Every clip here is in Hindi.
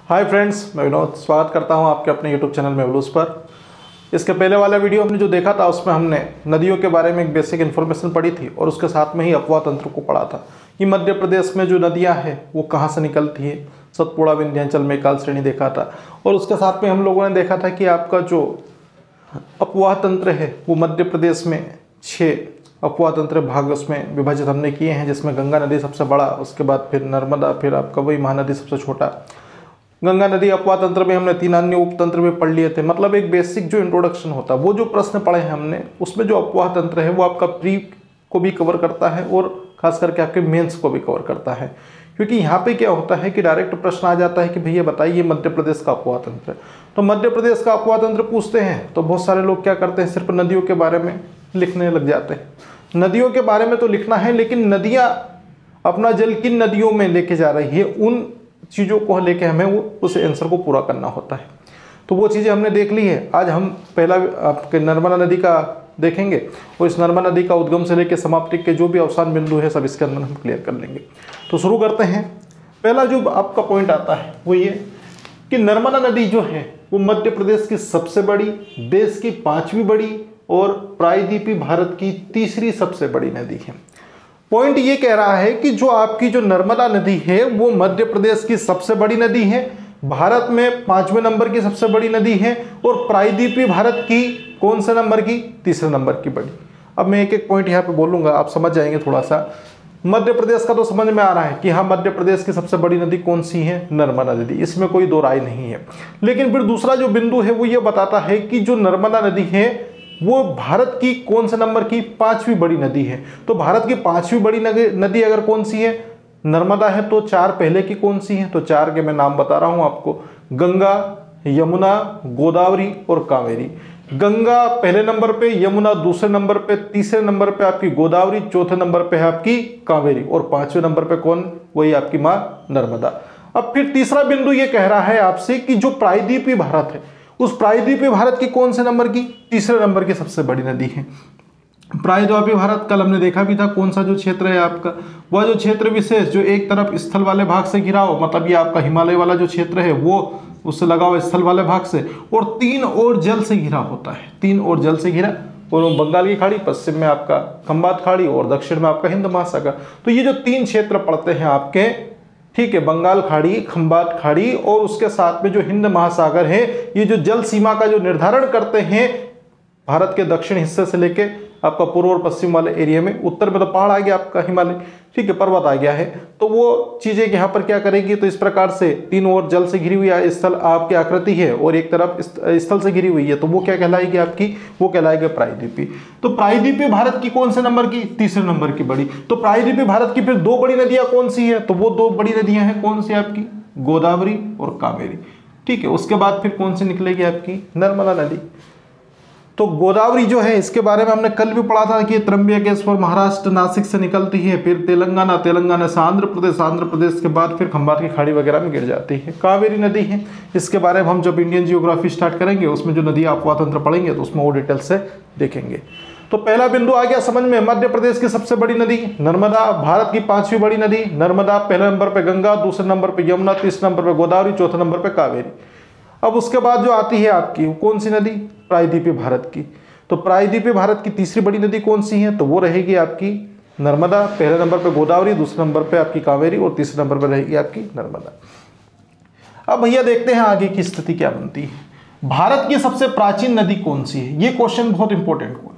हाय फ्रेंड्स, मैं विनोद स्वागत करता हूं आपके अपने यूट्यूब चैनल मेवलूस पर। इसके पहले वाला वीडियो हमने जो देखा था उसमें हमने नदियों के बारे में एक बेसिक इन्फॉर्मेशन पढ़ी थी और उसके साथ में ही अपवाह तंत्र को पढ़ा था कि मध्य प्रदेश में जो नदियां हैं वो कहाँ से निकलती है। सतपुड़ा, विंध्याचल, मैकाल श्रेणी देखा था और उसके साथ में हम लोगों ने देखा था कि आपका जो अपवाह तंत्र है वो मध्य प्रदेश में 6 अपवाह तंत्र भाग उसमें विभाजित हमने किए हैं, जिसमें गंगा नदी सबसे बड़ा, उसके बाद फिर नर्मदा, फिर आपका वही महानदी सबसे छोटा। गंगा नदी अपवाह तंत्र में हमने 3 अन्य उपतंत्र भी पढ़ लिए थे। मतलब एक बेसिक जो इंट्रोडक्शन होता है, वो जो प्रश्न पढ़े हैं हमने, उसमें जो अपवाह तंत्र है वो आपका प्री को भी कवर करता है और खास करके आपके मेंस को भी कवर करता है। क्योंकि यहाँ पे क्या होता है कि डायरेक्ट प्रश्न आ जाता है कि भैया बताइए मध्य प्रदेश का अपवाह तंत्र। तो मध्य प्रदेश का अपवाह तंत्र पूछते हैं तो बहुत सारे लोग क्या करते हैं, सिर्फ नदियों के बारे में लिखने लग जाते हैं। नदियों के बारे में तो लिखना है, लेकिन नदियाँ अपना जल किन नदियों में लेके जा रही है, उन चीज़ों को लेके हमें वो उस आंसर को पूरा करना होता है। तो वो चीज़ें हमने देख ली है। आज हम पहला आपके नर्मदा नदी का देखेंगे और इस नर्मदा नदी का उद्गम से लेकर समाप्ति के जो भी अवसान बिंदु है सब इसके अंदर हम क्लियर कर लेंगे। तो शुरू करते हैं। पहला जो आपका पॉइंट आता है वो ये कि नर्मदा नदी जो है वो मध्य प्रदेश की सबसे बड़ी, देश की 5वीं बड़ी और प्रायद्वीपीय भारत की 3री सबसे बड़ी नदी है। पॉइंट ये कह रहा है कि जो आपकी जो नर्मदा नदी है वो मध्य प्रदेश की सबसे बड़ी नदी है, भारत में 5वें नंबर की सबसे बड़ी नदी है और प्रायद्वीपीय भारत की कौन से नंबर की, 3रे नंबर की बड़ी। अब मैं एक एक पॉइंट यहाँ पे बोलूँगा, आप समझ जाएंगे थोड़ा सा। मध्य प्रदेश का तो समझ में आ रहा है कि हाँ, मध्य प्रदेश की सबसे बड़ी नदी कौन सी है, नर्मदा नदी, इसमें कोई दो राय नहीं है। लेकिन फिर दूसरा जो बिंदु है वो ये बताता है कि जो नर्मदा नदी है वो भारत की कौन से नंबर की, 5वीं बड़ी नदी है। तो भारत की 5वीं बड़ी नदी अगर कौन सी है, नर्मदा है, तो 4 पहले की कौन सी है, तो 4 के मैं नाम बता रहा हूं आपको, गंगा, यमुना, गोदावरी और कावेरी। गंगा पहले नंबर पे, यमुना दूसरे नंबर पे, 3रे नंबर पे आपकी गोदावरी, 4थे नंबर पे है आपकी कावेरी और 5वें नंबर पे कौन, वही आपकी मां नर्मदा। अब फिर तीसरा बिंदु ये कह रहा है आपसे कि जो प्रायद्वीपीय भारत है उस प्रायद्वीपीय भारत की कौन से नंबर की, 3रे नंबर की सबसे बड़ी नदी है। प्रायद्वीपीय भारत कल हमने देखा भी था, कौन सा जो क्षेत्र है आपका, वह जो क्षेत्र विशेष जो एक तरफ स्थल वाले भाग से घिरा हो, मतलब ये आपका हिमालय वाला जो क्षेत्र है वो उससे लगा हुआ स्थल वाले भाग से, और 3 ओर जल से घिरा होता है, 3 ओर जल से घिरा, और बंगाल की खाड़ी, पश्चिम में आपका खंबात खाड़ी और दक्षिण में आपका हिंद महासागर। तो ये जो 3 क्षेत्र पड़ते हैं आपके, ठीक है, बंगाल खाड़ी, खंबात खाड़ी और उसके साथ में जो हिंद महासागर है, ये जो जल सीमा का जो निर्धारण करते हैं भारत के दक्षिण हिस्से से लेके आपका पूर्व और पश्चिम वाले एरिया में। उत्तर में तो पहाड़ आ गया आपका हिमालय, ठीक है, पर्वत आ गया है। तो वो चीजें यहाँ पर क्या करेगी, तो इस प्रकार से 3 ओर जल से घिरी हुई स्थल आपकी आकृति है और एक तरफ स्थल से घिरी हुई है, तो वो क्या कहलाएगी आपकी, वो कहलाएगी प्रायद्वीपीय। तो प्रायद्वीपीय भारत की कौन से नंबर की, 3रे नंबर की बड़ी। तो प्रायद्वीपीय भारत की फिर 2 बड़ी नदियां कौन सी है, तो वो 2 बड़ी नदियां हैं कौन सी आपकी, गोदावरी और कावेरी, ठीक है। उसके बाद फिर कौन सी निकलेगी आपकी, नर्मदा नदी। तो गोदावरी जो है इसके बारे में हमने कल भी पढ़ा था कि त्र्यंबकेश्वर महाराष्ट्र नासिक से निकलती है, फिर तेलंगाना, तेलंगाना से आंध्र प्रदेश, आंध्र प्रदेश के बाद फिर खंबात की खाड़ी वगैरह में गिर जाती है। कावेरी नदी है, इसके बारे में हम जब इंडियन जियोग्राफी स्टार्ट करेंगे उसमें जो नदी अपवाह तंत्र पढ़ेंगे तो उसमें वो डिटेल से देखेंगे। तो पहला बिंदु आ गया समझ में, मध्य प्रदेश की सबसे बड़ी नदी नर्मदा, भारत की 5वीं बड़ी नदी नर्मदा, पहले नंबर पे गंगा, दूसरे नंबर पे यमुना, 3रे नंबर पे गोदावरी, 4थे नंबर पे कावेरी। अब उसके बाद जो आती है आपकी कौन सी नदी, प्रायद्वीपीय भारत की। तो प्रायद्वीपीय भारत की 3री बड़ी नदी कौन सी है, तो वो रहेगी आपकी नर्मदा, पहले नंबर पे गोदावरी, दूसरे नंबर पे आपकी कावेरी और 3रे नंबर पे रहेगी आपकी नर्मदा। अब भैया देखते हैं आगे की स्थिति क्या बनती है। भारत की सबसे प्राचीन नदी कौन सी है, ये क्वेश्चन बहुत इंपॉर्टेंट हुआ,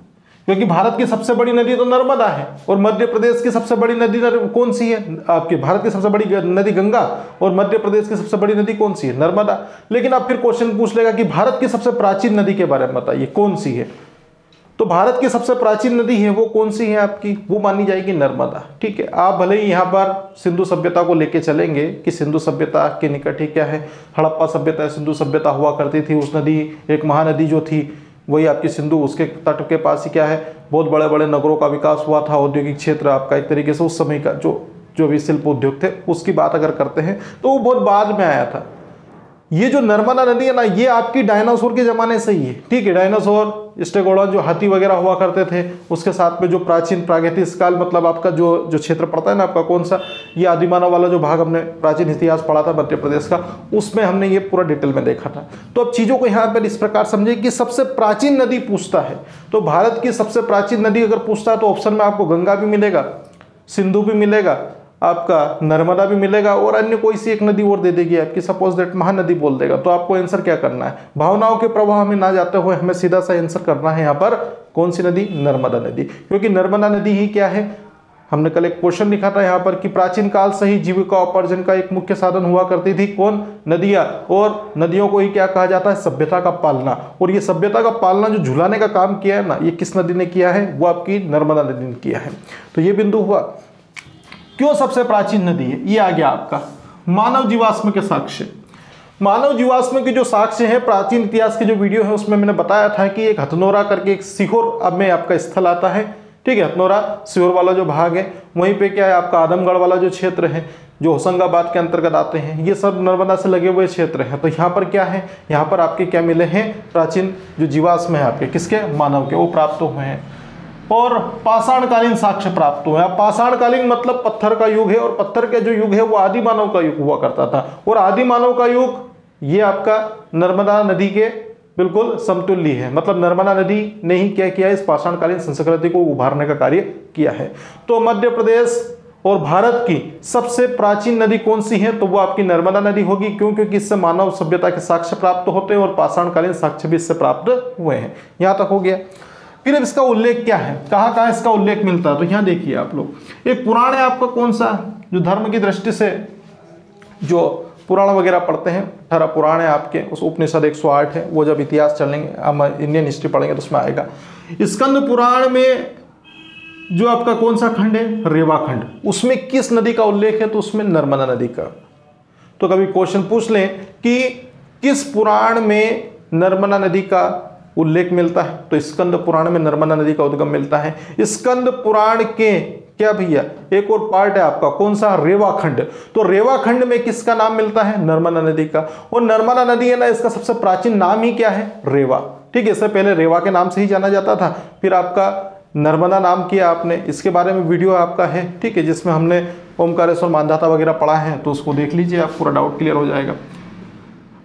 क्योंकि भारत की सबसे बड़ी नदी तो नर्मदा है और मध्य प्रदेश की सबसे बड़ी नदी कौन सी है आपकी, भारत की सबसे बड़ी नदी गंगा और मध्य प्रदेश की सबसे बड़ी नदी कौन सी है, नर्मदा। लेकिन अब फिर क्वेश्चन पूछ लेगा कि भारत की सबसे प्राचीन नदी के बारे में बताइए कौन सी है। तो भारत की सबसे प्राचीन नदी है वो कौन सी है आपकी, वो मानी जाएगी नर्मदा, ठीक है। आप भले ही यहाँ पर सिंधु सभ्यता को लेके चलेंगे कि सिंधु सभ्यता के निकट ही क्या है, हड़प्पा सभ्यता, सिंधु सभ्यता हुआ करती थी, उस नदी एक महानदी जो थी वही आपकी सिंधु, उसके तट के पास ही क्या है, बहुत बड़े बड़े नगरों का विकास हुआ था, औद्योगिक क्षेत्र आपका एक तरीके से उस समय का जो भी शिल्प उद्योग थे उसकी बात अगर करते हैं तो वो बहुत बाद में आया था। ये जो नर्मदा नदी है ना, ये आपकी डायनासोर के ज़माने से ही है, ठीक है। डायनासोर, स्टेगोडॉन, जो हाथी वगैरह हुआ करते थे, उसके साथ में जो प्राचीन प्रागैतिक काल, मतलब आपका जो क्षेत्र पड़ता है ना आपका कौन सा, ये आदिमानव वाला जो भाग हमने प्राचीन इतिहास पढ़ा था मध्य प्रदेश का, उसमें हमने ये पूरा डिटेल में देखा था। तो अब चीज़ों को यहाँ पर इस प्रकार समझे कि सबसे प्राचीन नदी पूछता है तो भारत की सबसे प्राचीन नदी अगर पूछता है तो ऑप्शन में आपको गंगा भी मिलेगा, सिंधु भी मिलेगा, आपका नर्मदा भी मिलेगा, और अन्य कोई सी एक नदी और दे देगी आपकी, सपोज दैट महानदी बोल देगा। तो आपको आंसर क्या करना है, भावनाओं के प्रवाह में ना जाते हुए हमें सीधा सा आंसर करना है यहाँ पर कौन सी नदी, नर्मदा नदी। क्योंकि नर्मदा नदी ही क्या है, हमने कल एक क्वेश्चन लिखा था यहाँ पर कि प्राचीन काल से ही जीविका उपार्जन का एक मुख्य साधन हुआ करती थी कौन, नदियाँ। और नदियों को ही क्या कहा जाता है, सभ्यता का पालना। और ये सभ्यता का पालना जो झुलाने का काम किया है ना, ये किस नदी ने किया है, वो आपकी नर्मदा नदी ने किया है। तो ये बिंदु हुआ। क्यों सबसे प्राचीन नदी है, ये आ गया आपका मानव जीवाश्म के साक्ष्य। मानव जीवाश्म के जो साक्ष्य है, प्राचीन इतिहास के जो वीडियो है उसमें मैंने बताया था कि एक हथनोरा करके एक सीहोर अब में आपका स्थल आता है, ठीक है। हथनोरा सीहोर वाला जो भाग है, वहीं पे क्या है आपका आदमगढ़ वाला जो क्षेत्र है, जो होशंगाबाद के अंतर्गत आते हैं, ये सब नर्मदा से लगे हुए क्षेत्र हैं। तो यहाँ पर क्या है, यहाँ पर आपके क्या मिले हैं, प्राचीन जो जीवाश्म है आपके किसके, मानव के, वो प्राप्त हुए हैं। और पाषाणकालीन साक्ष्य प्राप्त हुए। अब पाषाणकालीन मतलब पत्थर का युग है, और पत्थर का जो युग है वो आदि मानव का युग हुआ करता था। और आदि मानव का युग ये आपका नर्मदा नदी के बिल्कुल समतुल्य है, मतलब नर्मदा नदी ने ही क्या किया है, इस पाषाणकालीन संस्कृति को उभारने का कार्य किया है। तो मध्य प्रदेश और भारत की सबसे प्राचीन नदी कौन सी है, तो वो आपकी नर्मदा नदी होगी। क्यों, क्योंकि इससे मानव सभ्यता के साक्ष्य प्राप्त होते हैं और पाषाणकालीन साक्ष्य भी इससे प्राप्त हुए हैं। यहाँ तक हो गया। फिर अब इसका उल्लेख क्या है, कहाँ कहाँ इसका उल्लेख मिलता है, तो यहाँ देखिए आप लोग, एक पुराण है आपका कौन सा, जो धर्म की दृष्टि से जो पुराण वगैरह पढ़ते हैं, 18 पुराण है आपके, उस उपनिषद 108 है, वो जब इतिहास चलेंगे हम इंडियन हिस्ट्री पढ़ेंगे तो उसमें आएगा। स्कंद पुराण में जो आपका कौन सा खंड है, रेवा खंड, उसमें किस नदी का उल्लेख है, तो उसमें नर्मदा नदी का। तो कभी क्वेश्चन पूछ लें कि किस पुराण में नर्मदा नदी का उल्लेख मिलता है, तो स्कंद पुराण में नर्मदा नदी का उद्गम मिलता है। स्कंद पुराण के क्या भैया एक और पार्ट है आपका कौन सा, रेवाखंड। तो रेवाखंड में किसका नाम मिलता है, नर्मदा नदी का। और नर्मदा नदी है ना, इसका सबसे प्राचीन नाम ही क्या है, रेवा, ठीक है। इससे पहले रेवा के नाम से ही जाना जाता था, फिर आपका नर्मदा नाम किया आपने। इसके बारे में वीडियो आपका है, ठीक है, जिसमें हमने ओमकारेश्वर मानधाता वगैरह पढ़ा है, तो उसको देख लीजिए, आप पूरा डाउट क्लियर हो जाएगा।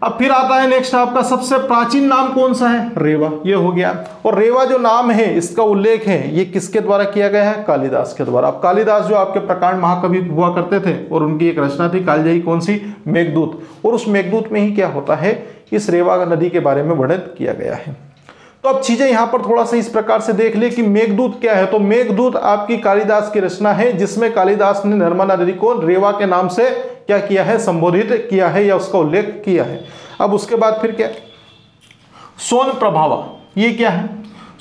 अब फिर आता है नेक्स्ट आपका सबसे प्राचीन नाम कौन सा है, रेवा, ये हो गया। और रेवा जो नाम है इसका उल्लेख है, ये किसके द्वारा किया गया है, कालिदास के द्वारा। अब कालिदास जो आपके प्रकांड महाकवि हुआ करते थे, और उनकी एक रचना थी कालजयी, कौन सी, मेघदूत। और उस मेघदूत में ही क्या होता है, इस रेवा नदी के बारे में वर्णित किया गया है। तो अब चीजें यहां पर थोड़ा सा इस प्रकार से देख ले कि मेघदूत क्या है। तो मेघदूत आपकी कालिदास की रचना है, जिसमें कालिदास ने नर्मदा नदी को रेवा के नाम से क्या किया है, संबोधित किया है या उसका उल्लेख किया है। अब उसके बाद फिर क्या, सोन प्रभावा, ये क्या है,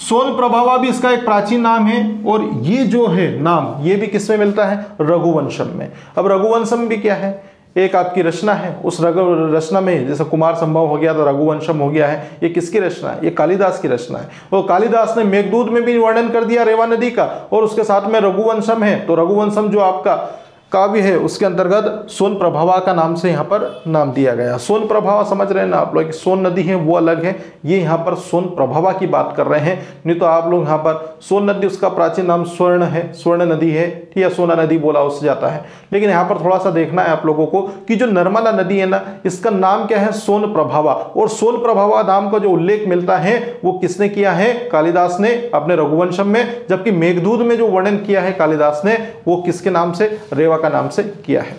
सोन प्रभावा भी इसका एक प्राचीन नाम है। और ये जो है नाम, ये भी किसमें मिलता है, रघुवंशम में। अब रघुवंशम भी क्या है, एक आपकी रचना है। उस रचना में जैसे कुमार संभव हो गया तो रघुवंशम हो गया है, ये किसकी रचना है, ये कालिदास की रचना है। और कालिदास ने मेघदूत में भी वर्णन कर दिया रेवा नदी का, और उसके साथ में रघुवंशम है। तो रघुवंशम जो आपका काव्य है उसके अंतर्गत सोन प्रभावा का नाम से यहाँ पर नाम दिया गया। सोन प्रभावा समझ रहे हैं ना आप लोग, सोन नदी है वो अलग है, ये यहाँ पर सोन प्रभावा की बात कर रहे हैं। नहीं तो आप लोग यहाँ पर सोन नदी, उसका प्राचीन नाम स्वर्ण है, स्वर्ण नदी है, ठीक है, सोना नदी बोला उससे जाता है। लेकिन यहाँ पर थोड़ा सा देखना है आप लोगों को कि जो नर्मदा नदी है ना, इसका नाम क्या है, सोन प्रभावा। और सोन प्रभावा नाम का जो उल्लेख मिलता है वो किसने किया है, कालिदास ने अपने रघुवंशम में। जबकि मेघदूत में जो वर्णन किया है कालिदास ने, वो किसके नाम से, रेवा का नाम से किया है।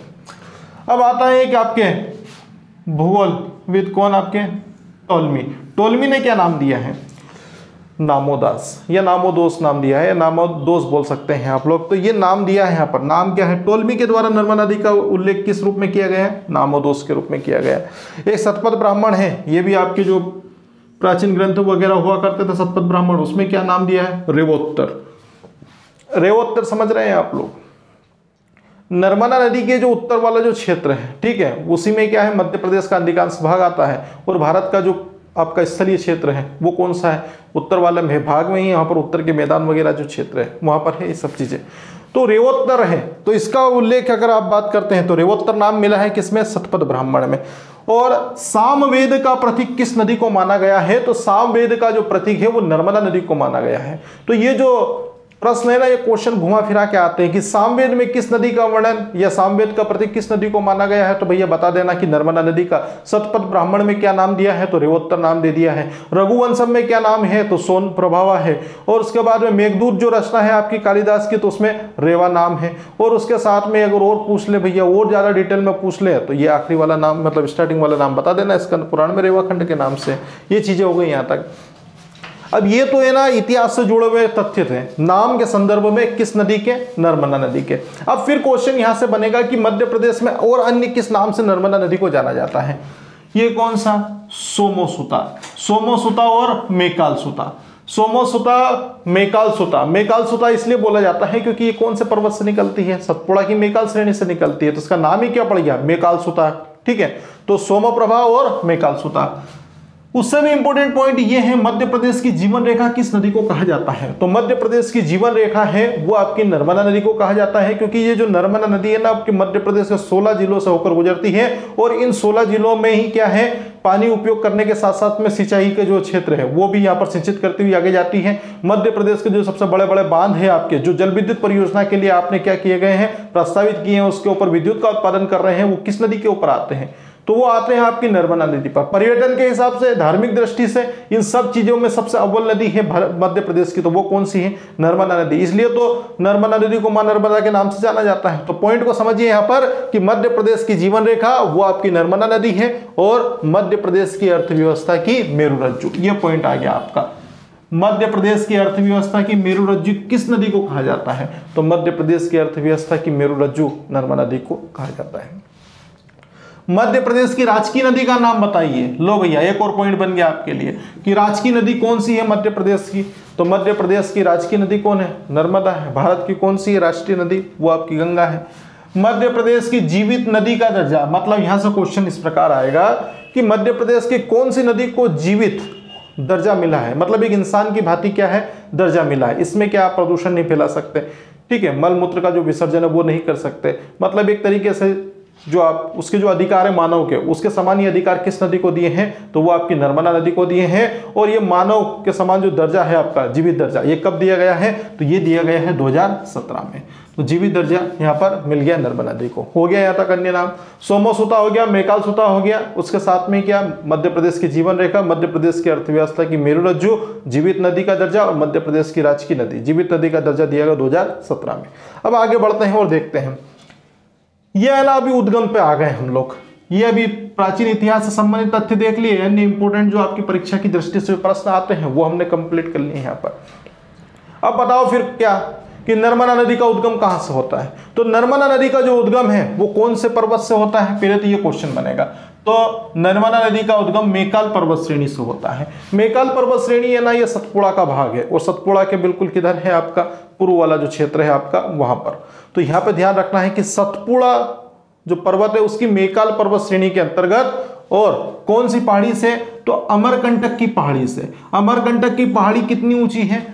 अब आता है कि आपके भूगोलविद कौन, आपके टोलमी। टोलमी ने क्या नाम दिया है, नामोदास या नामोदोस नाम दिया है, नामोदोस बोल सकते हैं आप लोग। तो ये नाम दिया है यहाँ पर, नाम क्या है, टोलमी के द्वारा नर्मदा नदी का उल्लेख किस रूप में किया गया है, नामोदोस के रूप में किया गया है। एक सतपथ ब्राह्मण है, ये भी आपके जो प्राचीन ग्रंथ वगैरह हुआ करते थे सतपथ ब्राह्मण, उसमें क्या नाम दिया है, रेवोत्तर। रेवोत्तर समझ रहे हैं आप लोग, नर्मदा नदी के जो उत्तर वाला जो क्षेत्र है, ठीक है, उसी में क्या है, मध्य प्रदेश का अधिकांश भाग आता है। और भारत का जो आपका स्थलीय क्षेत्र है वो कौन सा है, उत्तर वाले भाग में ही, यहाँ पर उत्तर के मैदान वगैरह जो क्षेत्र है वहाँ पर है ये सब चीज़ें। तो रेवोत्तर है, तो इसका उल्लेख अगर आप बात करते हैं तो रेवोत्तर नाम मिला है किसमें, सतपथ ब्राह्मण में। और सामवेद का प्रतीक किस नदी को माना गया है? तो सामवेद का जो प्रतीक है वो नर्मदा नदी को माना गया है। तो ये जो प्रश्न है ना, ये क्वेश्चन घुमा फिरा के आते हैं कि सामवेद में किस नदी का वर्णन या सामवेद का प्रतीक किस नदी को माना गया है? तो भैया बता देना कि नर्मदा नदी का। शतपथ ब्राह्मण में क्या नाम दिया है? तो रेवोत्तर नाम दे दिया है। रघुवंशम में क्या नाम है? तो सोन प्रभावा है। और उसके बाद में मेघदूत जो रचना है आपकी कालिदास की, तो उसमें रेवा नाम है। और उसके साथ में अगर और पूछ ले भैया, और ज्यादा डिटेल में पूछ ले, तो ये आखिरी वाला नाम मतलब स्टार्टिंग वाला नाम बता देना, इसका पुराण में रेवाखंड के नाम से। ये चीजें हो गई यहाँ तक। अब ये तो है ना इतिहास से जुड़े हुए तथ्य थे, नाम के संदर्भ में किस नदी के? नर्मदा नदी के। अब फिर क्वेश्चन यहां से बनेगा कि मध्य प्रदेश में और अन्य किस नाम से नर्मदा नदी को जाना जाता है? ये कौन सा? सोमोसुता, सोमोसुता और मेकालसुता। सोमोसुता, मेकालसुता। मेकालसुता इसलिए बोला जाता है क्योंकि ये कौन से पर्वत से निकलती है? सतपुड़ा की मेकाल श्रेणी से निकलती है, तो इसका नाम ही क्या पड़ गया? मेकालसुता। ठीक है, तो सोमप्रभा और मेकालसुता। उससे भी इंपॉर्टेंट पॉइंट ये है, मध्य प्रदेश की जीवन रेखा किस नदी को कहा जाता है? तो मध्य प्रदेश की जीवन रेखा है वो आपकी नर्मदा नदी को कहा जाता है, क्योंकि ये जो नर्मदा नदी है ना आपके मध्य प्रदेश के 16 जिलों से होकर गुजरती है। और इन 16 जिलों में ही क्या है, पानी उपयोग करने के साथ साथ में सिंचाई के जो क्षेत्र है वो भी यहाँ पर सिंचित करती हुई आगे जाती है। मध्य प्रदेश के जो सबसे बड़े बड़े बांध है आपके, जो जल विद्युत परियोजना के लिए आपने क्या किए गए हैं, प्रस्तावित किए हैं, उसके ऊपर विद्युत का उत्पादन कर रहे हैं, वो किस नदी के ऊपर आते हैं? तो वो आते हैं आपकी नर्मदा नदी पर। पर्यटन के हिसाब से, धार्मिक दृष्टि से इन सब चीजों में सबसे अव्वल नदी है मध्य प्रदेश की, तो वो कौन सी है? नर्मदा नदी। इसलिए तो नर्मदा नदी को मां नर्मदा के नाम से जाना जाता है। तो पॉइंट को समझिए यहाँ पर कि मध्य प्रदेश की जीवन रेखा वो आपकी नर्मदा नदी है और मध्य प्रदेश की अर्थव्यवस्था की मेरु रज्जु। ये पॉइंट आ गया आपका। मध्य प्रदेश की अर्थव्यवस्था की मेरु रज्जु किस नदी को कहा जाता है? तो मध्य प्रदेश की अर्थव्यवस्था की मेरु रज्जु नर्मदा नदी को कहा जाता है। मध्य प्रदेश की राजकीय नदी का नाम बताइए। लो भैया, एक और पॉइंट बन गया आपके लिए कि राजकीय नदी कौन सी है मध्य प्रदेश की? तो मध्य प्रदेश की राजकीय नदी कौन है? नर्मदा है। भारत की कौन सी है राष्ट्रीय नदी? वो आपकी गंगा है। मध्य प्रदेश की जीवित नदी का दर्जा, मतलब यहां से क्वेश्चन इस प्रकार आएगा कि मध्य प्रदेश की कौन सी नदी को जीवित दर्जा मिला है, मतलब एक इंसान की भांति क्या है, दर्जा मिला है। इसमें क्या आप प्रदूषण नहीं फैला सकते, ठीक है, मल मूत्र का जो विसर्जन है वो नहीं कर सकते, मतलब एक तरीके से जो आप उसके जो अधिकार है मानव के, उसके समान ही अधिकार किस नदी को दिए हैं? तो वो आपकी नर्मदा नदी को दिए हैं। और ये मानव के समान जो दर्जा है आपका जीवित दर्जा, ये कब दिया गया है? तो ये दिया गया है 2017 में। तो जीवित दर्जा यहाँ पर मिल गया नर्मदा नदी को। हो गया यहाँ तक अन्य नाम, सोमोसुता हो गया, मेकालसुता हो गया, उसके साथ में क्या, मध्य प्रदेश की जीवन रेखा, मध्य प्रदेश की अर्थव्यवस्था की मेरु रज्जु, जीवित नदी का दर्जा और मध्य प्रदेश की राजकीय नदी। जीवित नदी का दर्जा दिया गया 2017 में। अब आगे बढ़ते हैं और देखते हैं, ये है ना अभी उद्गम पे आ गए हम लोग। ये अभी प्राचीन इतिहास से संबंधित तथ्य देख लिए, अन्य इंपोर्टेंट जो आपकी परीक्षा की दृष्टि से प्रश्न आते हैं वो हमने कंप्लीट कर लिए यहाँ पर। अब बताओ फिर क्या कि नर्मदा नदी का उद्गम कहाँ से होता है? तो नर्मदा नदी का जो उद्गम है वो कौन से पर्वत से होता है? पहले तो ये क्वेश्चन बनेगा। तो नर्मदा नदी का उद्गम मेकाल पर्वत श्रेणी से होता है। मेकाल पर्वत श्रेणी है ना, ये सतपुड़ा का भाग है और सतपुड़ा के बिल्कुल किधर है आपका, पूर्व वाला जो क्षेत्र है आपका वहां पर। तो यहाँ पे ध्यान रखना है कि सतपुड़ा जो पर्वत है उसकी मेकाल पर्वत श्रेणी के अंतर्गत, और कौन सी पहाड़ी से? तो अमरकंटक की पहाड़ी से। अमरकंटक की पहाड़ी कितनी ऊंची है?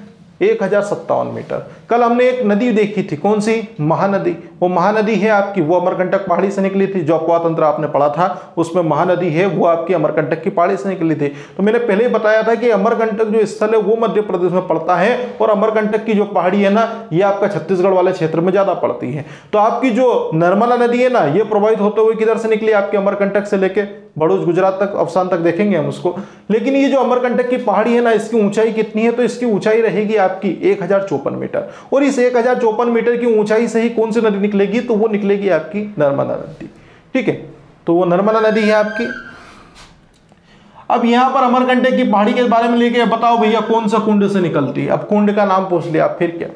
1057 मीटर। कल हमने एक नदी देखी थी, कौन सी? महानदी। वो महानदी है आपकी, वो अमरकंटक पहाड़ी से निकली थी। जो अपवा तंत्र आपने पढ़ा था उसमें महानदी है वो आपकी अमरकंटक की पहाड़ी से निकली थी। तो मैंने पहले ही बताया था कि अमरकंटक जो स्थल है वो मध्य प्रदेश में पड़ता है और अमरकंटक की जो पहाड़ी है ना ये आपका छत्तीसगढ़ वाले क्षेत्र में ज्यादा पड़ती है। तो आपकी जो नर्मदा नदी है ना ये प्रवाहित होते हुए किधर से निकली? आपके अमरकंटक से लेके भरूच गुजरात तक, अफसान तक देखेंगे हम उसको। लेकिन ये जो अमरकंटक की पहाड़ी है ना इसकी ऊंचाई कितनी है? तो इसकी ऊंचाई रहेगी आपकी 1054 मीटर। और इस 1054 मीटर की ऊंचाई से ही कौन सी नदी निकलेगी? तो वो निकलेगी आपकी नर्मदा नदी। ठीक है, तो वो नर्मदा नदी है आपकी। अब यहां पर अमरकंटक की पहाड़ी के बारे में लेके बताओ भैया कौन सा कुंड से निकलती है? अब कुंड का नाम पूछ लिया, फिर क्या,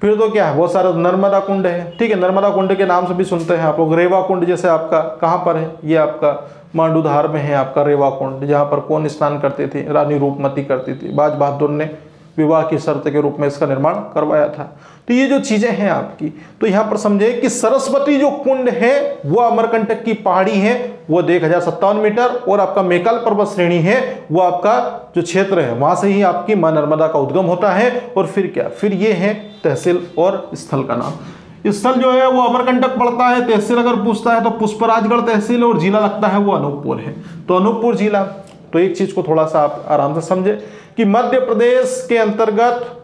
फिर तो क्या है, बहुत सारा नर्मदा कुंड है। ठीक है, नर्मदा कुंड के नाम से भी सुनते हैं आप लोग। रेवा कुंड जैसे आपका कहां पर है? ये आपका मांडूधार में है आपका रेवा कुंड, जहां पर कौन स्नान करते थे? रानी रूपमती करती थी। बाज बहादुर ने विवाह की शर्त के रूप में इसका निर्माण करवाया था। तो ये जो चीजें हैं आपकी, तो यहां पर समझे कि सरस्वती जो कुंड है वो अमरकंटक की पहाड़ी है, वो 1057 मीटर, और आपका मेकाल पर्वत श्रेणी है वो आपका जो क्षेत्र है वहां से ही आपकी मां नर्मदा का उद्गम होता है। और फिर क्या, फिर ये है तहसील और स्थल का नाम। स्थल जो है वो अमरकंटक पड़ता है, तहसील अगर पूछता है तो पुष्पराजगढ़ तहसील, और जिला लगता है वो अनूपपुर है, तो अनूपपुर जिला। तो एक चीज को थोड़ा सा आप आराम से समझे कि मध्य प्रदेश के अंतर्गत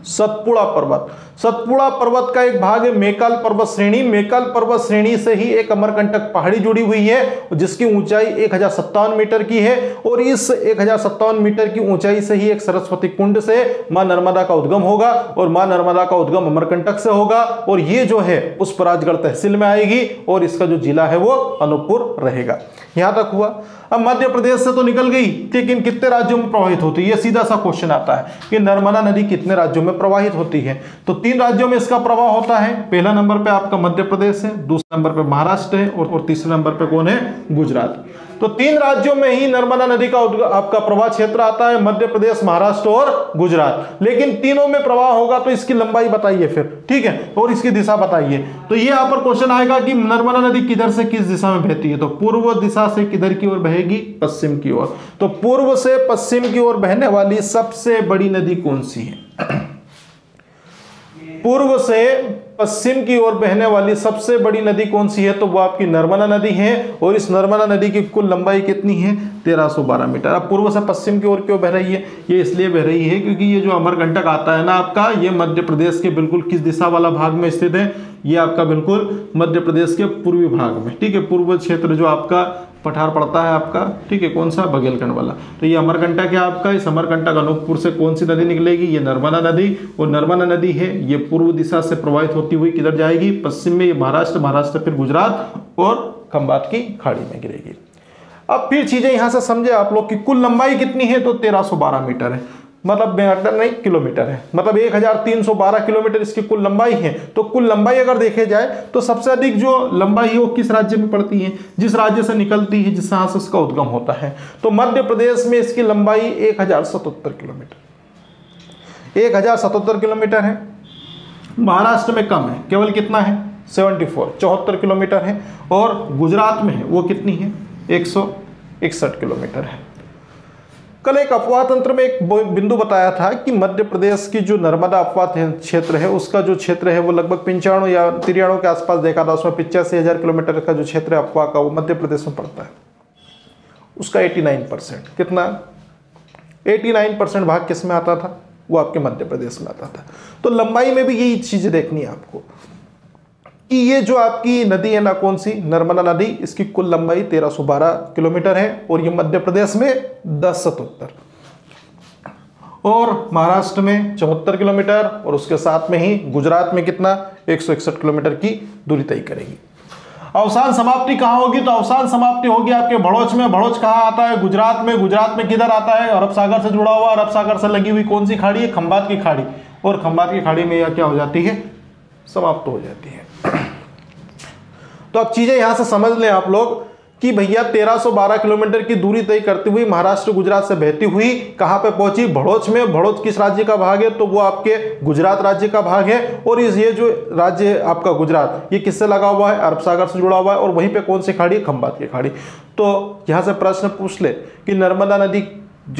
सतपुड़ा पर्वत, सतपुड़ा पर्वत का एक भाग है मेकाल पर्वत श्रेणी। मेकाल पर्वत श्रेणी से ही एक अमरकंटक पहाड़ी जुड़ी हुई है जिसकी ऊंचाई 1057 मीटर की है, और इस 1057 मीटर की ऊंचाई से ही एक सरस्वती कुंड से मां नर्मदा का उद्गम होगा, और मां नर्मदा का उद्गम अमरकंटक से होगा, और ये जो है पुष्पराजगढ़ तहसील में आएगी, और इसका जो जिला है वो अनूपपुर रहेगा। यहां तक हुआ। अब मध्य प्रदेश से तो निकल गई, लेकिन कितने राज्यों में प्रवाहित होती है, ये सीधा सा क्वेश्चन आता है कि नर्मदा नदी कितने राज्यों में प्रवाहित होती है। तो 3 राज्यों में इसका प्रवाह होता है। पहला नंबर पे आपका मध्य प्रदेश है, दूसरे नंबर पे महाराष्ट्र है, और तीसरे नंबर पे कौन है, गुजरात। तो 3 राज्यों में ही नर्मदा नदी का आपका प्रवाह क्षेत्र आता है, मध्य प्रदेश, महाराष्ट्र और गुजरात। लेकिन तीनों में प्रवाह होगा तो इसकी लंबाई बताइए फिर, ठीक है, और इसकी दिशा बताइए। तो ये यहाँ पर क्वेश्चन आएगा कि नर्मदा नदी किधर से किस दिशा में बहती है, तो पूर्व दिशा से किधर की ओर बहेगी, पश्चिम की ओर। तो पूर्व से पश्चिम की ओर बहने वाली सबसे बड़ी नदी कौन सी है? पूर्व से पश्चिम की ओर बहने वाली सबसे बड़ी नदी कौन सी है, तो वो आपकी नर्मदा नदी है, और इस नर्मदा नदी की कुल लंबाई कितनी है, 1312 मीटर। अब पूर्व से पश्चिम की ओर क्यों बह रही है, ये इसलिए बह रही है क्योंकि ये जो अमरकंटक आता है ना आपका, ये मध्य प्रदेश के बिल्कुल किस दिशा वाला भाग में स्थित है, ये आपका बिल्कुल मध्य प्रदेश के पूर्वी भाग में, ठीक है, पूर्व क्षेत्र जो आपका पठार पड़ता है आपका, ठीक है, कौन सा, बघेलखंड वाला। तो ये अमरकंटक है आपका। इस अमरकंटक अनूपपुर से कौन सी नदी निकलेगी, ये नर्मदा नदी, और नर्मदा नदी है ये पूर्व दिशा से प्रवाहित होती हुई किधर जाएगी, पश्चिम में, ये महाराष्ट्र, महाराष्ट्र फिर गुजरात और खंबात की खाड़ी में गिरेगी। अब फिर चीजें यहां से समझे आप लोग की कुल लंबाई कितनी है, तो 1312 मीटर है, मतलब मीटर नहीं किलोमीटर है, मतलब 1312 किलोमीटर इसकी कुल लंबाई है। तो कुल लंबाई अगर देखे जाए तो सबसे अधिक जो लंबाई है वो किस राज्य में पड़ती है, जिस राज्य से निकलती है, जिस जहां से उसका उद्गम होता है। तो मध्य प्रदेश में इसकी लंबाई 1077 किलोमीटर, 1077 किलोमीटर है। महाराष्ट्र में कम है, केवल कितना है, 74 किलोमीटर है, और गुजरात में है वो कितनी है, 161 किलोमीटर है। कल एक अफवाह तंत्र में एक बिंदु बताया था कि मध्य प्रदेश की जो नर्मदा अफवाह क्षेत्र है उसका जो क्षेत्र है वो लगभग 95 या 93 के आसपास देखा था, उसमें 85,000 किलोमीटर का जो क्षेत्र है अफवाह का वो मध्य प्रदेश में पड़ता है। उसका 89%, कितना, 89% भाग किस में आता था, वो आपके मध्य प्रदेश में आता था। तो लंबाई में भी यही चीजें देखनी है आपको कि ये जो आपकी नदी है ना, कौन सी, नर्मदा नदी, इसकी कुल लंबाई 1312 किलोमीटर है, और ये मध्य प्रदेश में 1077, और महाराष्ट्र में 74 किलोमीटर, और उसके साथ में ही गुजरात में कितना, 161 किलोमीटर की दूरी तय करेगी। अवसान समाप्ति कहाँ होगी, तो अवसान समाप्ति होगी आपके भड़ोच में। भड़ोच कहाँ आता है, गुजरात में। गुजरात में किधर आता है, अरब सागर से जुड़ा हुआ, अरब सागर से लगी हुई कौन सी खाड़ी है, खंबात की खाड़ी, और खंबात की खाड़ी में यह क्या हो जाती है, समाप्त हो जाती है। तो अब चीजें यहां से समझ लें आप लोग कि भैया 1312 किलोमीटर की दूरी तय करती हुई महाराष्ट्र गुजरात से बहती हुई कहां पे पहुंची, भड़ोच में। भड़ोच किस राज्य का भाग है, तो वो आपके गुजरात राज्य का भाग है, और ये जो राज्य है आपका गुजरात, ये किससे लगा हुआ है, अरब सागर से जुड़ा हुआ है, और वहीं पे कौन सी खाड़ी है, खंबात की खाड़ी। तो यहां से प्रश्न पूछ ले कि नर्मदा नदी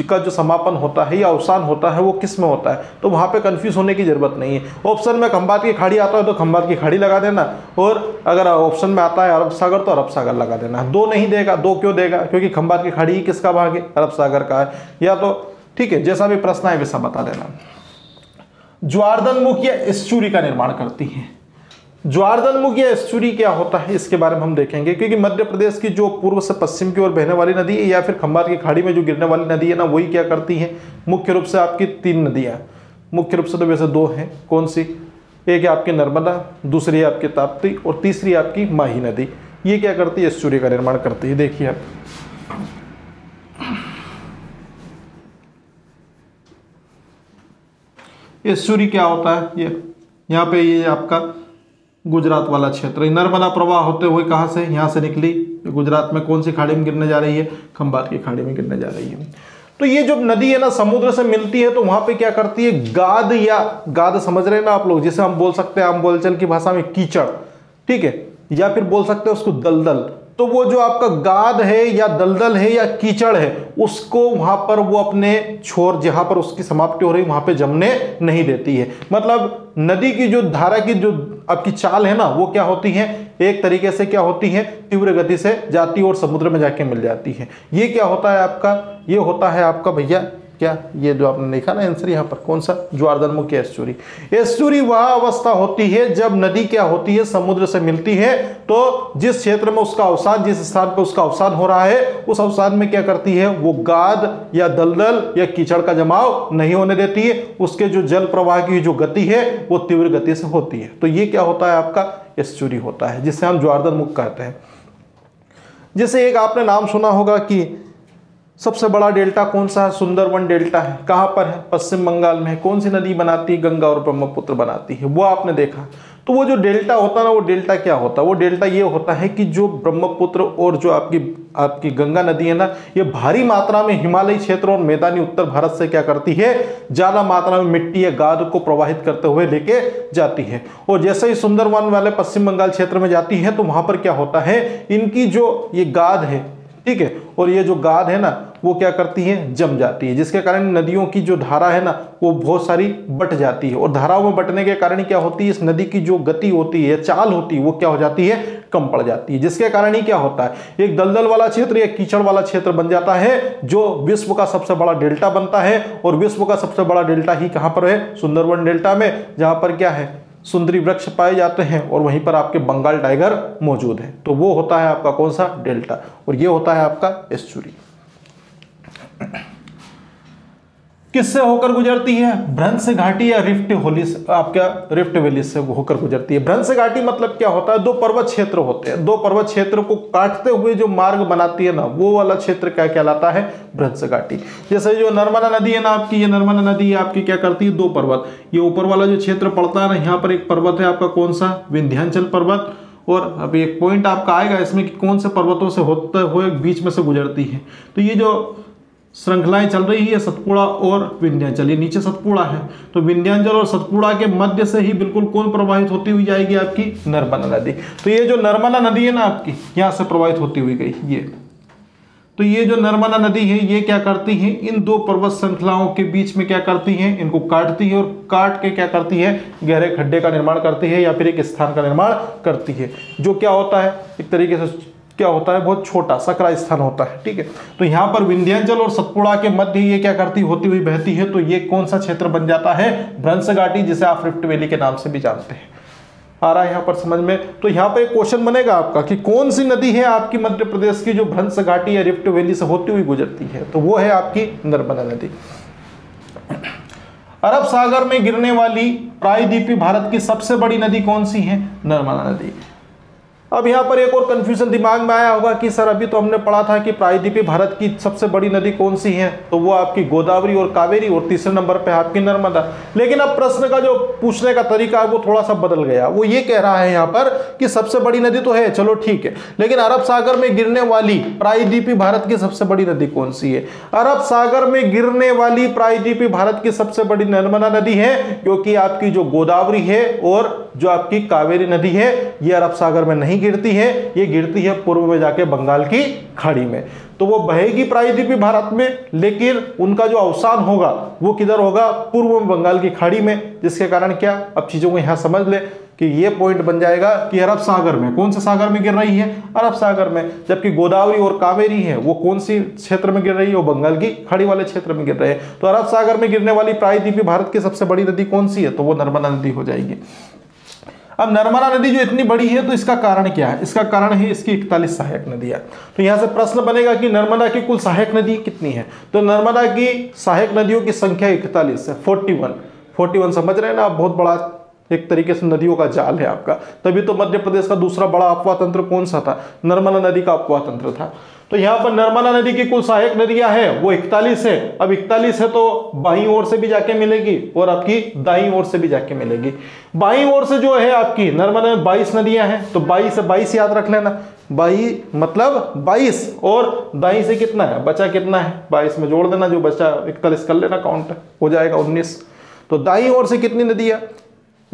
का जो समापन होता है या अवसान होता है वो किस में होता है, तो वहां पे कंफ्यूज होने की जरूरत नहीं है। ऑप्शन में खंबात की खाड़ी आता है तो खंबात की खाड़ी लगा देना, और अगर ऑप्शन में आता है अरब सागर तो अरब सागर लगा देना। 2 नहीं देगा, 2 क्यों देगा, क्योंकि खंबात की खाड़ी ही किसका भाग है, अरब सागर का है, या तो ठीक है, जैसा भी प्रश्न है वैसा बता देना। ज्वारदन मुख या एस्चुरी का निर्माण करती है। ज्वारदन मुख या एस्चुरी क्या होता है इसके बारे में हम देखेंगे, क्योंकि मध्य प्रदेश की जो पूर्व से पश्चिम की ओर बहने वाली नदी है या फिर खंबात की खाड़ी में जो गिरने वाली नदी है ना, वही क्या करती है, मुख्य रूप से आपकी 3 नदियां, मुख्य रूप से तो वैसे 2 हैं, कौन सी, एक है आपकी नर्मदा, दूसरी है आपकी ताप्ती, और तीसरी आपकी माही नदी। ये क्या करती है, एस्चुरी का निर्माण करती है। देखिए आप, एस्चुरी क्या होता है, ये यहाँ पे ये आपका गुजरात वाला क्षेत्र, नर्मदा प्रवाह होते हुए कहाँ से, यहाँ से निकली, गुजरात में कौन सी खाड़ी में गिरने जा रही है, खंबात की खाड़ी में गिरने जा रही है। तो ये जो नदी है ना समुद्र से मिलती है, तो वहां पे क्या करती है, गाद, या गाद समझ रहे हैं ना आप लोग, जिसे हम बोल सकते हैं आम बोलचाल की भाषा में कीचड़, ठीक है, या फिर बोल सकते हैं उसको दलदल, तो वो जो आपका गाद है या दलदल है या कीचड़ है उसको वहां पर वो अपने छोर जहां पर उसकी समाप्ति हो रही वहां पे जमने नहीं देती है। मतलब नदी की जो धारा की जो आपकी चाल है ना वो क्या होती है, एक तरीके से क्या होती है, तीव्र गति से जाती है और समुद्र में जाके मिल जाती है। ये क्या होता है आपका, ये होता है आपका भैया क्या, ये जो आपने देखा ना आंसर यहाँ पर कौन सा, ज्वारधनमुखी एस्चुरी। एस्चुरी वह अवस्था होती है जब नदी क्या होती है, समुद्र से मिलती है, तो जिस क्षेत्र में उसका अवसाद, जिस स्थान पर उसका अवसाद हो रहा है उस अवसाद में क्या करती है, वो गाद या दलदल या कीचड़ का जमाव नहीं होने देती है। उसके जो जल प्रवाह की जो गति है वो तीव्र गति से होती है। तो ये क्या होता है आपका एस्चुरी होता है, जिससे हम ज्वारधनमुख कहते हैं। जैसे एक आपने नाम सुना होगा कि सबसे बड़ा डेल्टा कौन सा है, सुंदरवन डेल्टा है। कहां पर है, पश्चिम बंगाल में है। कौन सी नदी बनाती है, गंगा और ब्रह्मपुत्र बनाती है, वो आपने देखा। तो वो जो डेल्टा होता है ना, वो डेल्टा क्या होता है, वो डेल्टा ये होता है कि जो ब्रह्मपुत्र और जो आपकी गंगा नदी है ना, ये भारी मात्रा में हिमालयी क्षेत्र और मैदानी उत्तर भारत से क्या करती है, ज्यादा मात्रा में मिट्टी या गाद को प्रवाहित करते हुए लेके जाती है। और जैसे ही सुंदरवन वाले पश्चिम बंगाल क्षेत्र में जाती है तो वहां पर क्या होता है, इनकी जो ये गाद है, ठीक है, और ये जो गाद है ना वो क्या करती है, जम जाती है, जिसके कारण नदियों की जो धारा है ना वो बहुत सारी बट जाती है। और धाराओं में बटने के कारण क्या होती है, इस नदी की जो गति होती है, चाल होती है, वो क्या हो जाती है, कम पड़ जाती है। जिसके कारण ही क्या होता है, एक दलदल वाला क्षेत्र या कीचड़ वाला क्षेत्र बन जाता है जो विश्व का सबसे बड़ा डेल्टा बनता है। और विश्व का सबसे बड़ा डेल्टा ही कहां पर है, सुंदरवन डेल्टा में, जहां पर क्या है, सुंदरी वृक्ष पाए जाते हैं और वहीं पर आपके बंगाल टाइगर मौजूद है। तो वो होता है आपका कौन सा, डेल्टा। और ये होता है आपका एस्चुरी। किससे होकर गुजरती है, भ्रंश घाटी या रिफ्ट वैली, आपका रिफ्ट वैली से होकर गुजरती है। भ्रंश घाटी मतलब क्या होता है, दो पर्वत क्षेत्र होते हैं, दो पर्वत क्षेत्र को काटते हुए जो मार्ग बनाती है ना, वो वाला क्षेत्र क्या कहलाता है, भ्रंश घाटी। जैसे जो नर्मदा नदी है ना आपकी, ये नर्मदा नदी आपकी क्या करती है, दो पर्वत, ये ऊपर वाला जो क्षेत्र पड़ता है ना, यहाँ पर एक पर्वत है आपका कौन सा, विंध्याचल पर्वत। और अभी एक पॉइंट आपका आएगा इसमें कि कौन से पर्वतों से होते हुए बीच में से गुजरती है। तो ये जो श्रृंखलाएं चल रही है सतपुड़ा और विंध्याचल, ये नीचे सतपुड़ा है, तो विंध्याचल और सतपुड़ा के मध्य से ही बिल्कुल कौन प्रवाहित होती हुई जाएगी, आपकी नर्मदा नदी। तो ये जो नर्मदा नदी है ना आपकी, यहाँ से प्रवाहित होती हुई गई ये, तो ये जो नर्मदा नदी है ये क्या करती है, इन दो पर्वत श्रृंखलाओं के बीच में क्या करती है, इनको काटती है, और काट के क्या करती है, गहरे खड्डे का निर्माण करती है या फिर एक स्थान का निर्माण करती है, जो क्या होता है, एक तरीके से क्या होता है, बहुत छोटा सकरा स्थान होता है, ठीक है। तो यहाँ पर विंध्याचल और सतपुड़ा के मध्य ये क्या करती होती हुई बहती है, तो ये कौन सा क्षेत्र बन जाता है, भ्रंश घाटी, जिसे आप रिफ्ट वैली के नाम से भी जानते हैं। आ रहा है यहाँ पर समझ में। तो यहाँ पर एक क्वेश्चन बनेगा आपका कि कौन सी नदी है आपकी मध्य प्रदेश की जो भ्रंश घाटी या रिफ्ट वैली से होती हुई गुजरती है, तो वो है आपकी नर्मदा नदी। अरब सागर में गिरने वाली प्रायद्वीपीय भारत की सबसे बड़ी नदी कौन सी है, नर्मदा नदी। अब यहाँ पर एक और कंफ्यूजन दिमाग में आया होगा कि सर अभी तो हमने पढ़ा था कि प्रायद्वीपीय भारत की सबसे बड़ी नदी कौन सी है, तो वो आपकी गोदावरी और कावेरी, और तीसरे नंबर पे आपकी नर्मदा। लेकिन अब प्रश्न का जो पूछने का तरीका है वो थोड़ा सा बदल गया। वो ये कह रहा है यहाँ पर कि सबसे बड़ी नदी तो है, चलो ठीक है, लेकिन अरब सागर में गिरने वाली प्रायद्वीपीय भारत की सबसे बड़ी नदी कौन सी है। अरब सागर में गिरने वाली प्रायद्वीपीय भारत की सबसे बड़ी नर्मदा नदी है, क्योंकि आपकी जो गोदावरी है और जो आपकी कावेरी नदी है ये अरब सागर में नहीं गिरती है, ये गिरती है पूर्व में जाके बंगाल की खाड़ी में। तो वो बहेगी प्रायद्वीपीय भारत में, लेकिन उनका जो अवसान होगा वो किधर होगा, पूर्व में बंगाल की खाड़ी में। जिसके कारण क्या, अब चीजों को यहां समझ ले कि ये पॉइंट बन जाएगा कि अरब सागर में, कौन से सागर में गिर रही है, अरब सागर में। जबकि गोदावरी और कावेरी है वो कौन सी क्षेत्र में गिर रही है, वो बंगाल की खाड़ी वाले क्षेत्र में गिर रहे हैं। तो अरब सागर में गिरने वाली प्रायद्वीपीय भारत की सबसे बड़ी नदी कौन सी है, तो वो नर्मदा नदी हो जाएगी। अब नर्मदा नदी जो इतनी बड़ी है तो इसका कारण क्या है, इसका कारण है इसकी 41 सहायक नदियां। तो यहां से प्रश्न बनेगा कि नर्मदा की कुल सहायक नदी कितनी है, तो नर्मदा की सहायक नदियों की संख्या 41 है, 41 समझ रहे हैं ना आप, बहुत बड़ा एक तरीके से नदियों का जाल है आपका। तभी तो मध्य प्रदेश का दूसरा बड़ा अपवाह तंत्र कौन सा था, नर्मदा नदी का अपवाह तंत्र था। तो यहाँ पर नर्मदा नदी की कुल सहायक नदियां है वो 41 है। अब 41 है तो बाईं ओर से भी जाके मिलेगी और आपकी दाईं ओर से भी जाके मिलेगी। बाईं ओर से जो है आपकी नर्मदा में 22 नदियां हैं, तो 22 से 22 याद रख लेना, 22 मतलब 22, और दाईं से कितना है, बचा कितना है, 22 में जोड़ देना जो बचा, 41 कर लेना, काउंट हो जाएगा 19। तो दाईं ओर से कितनी नदियां,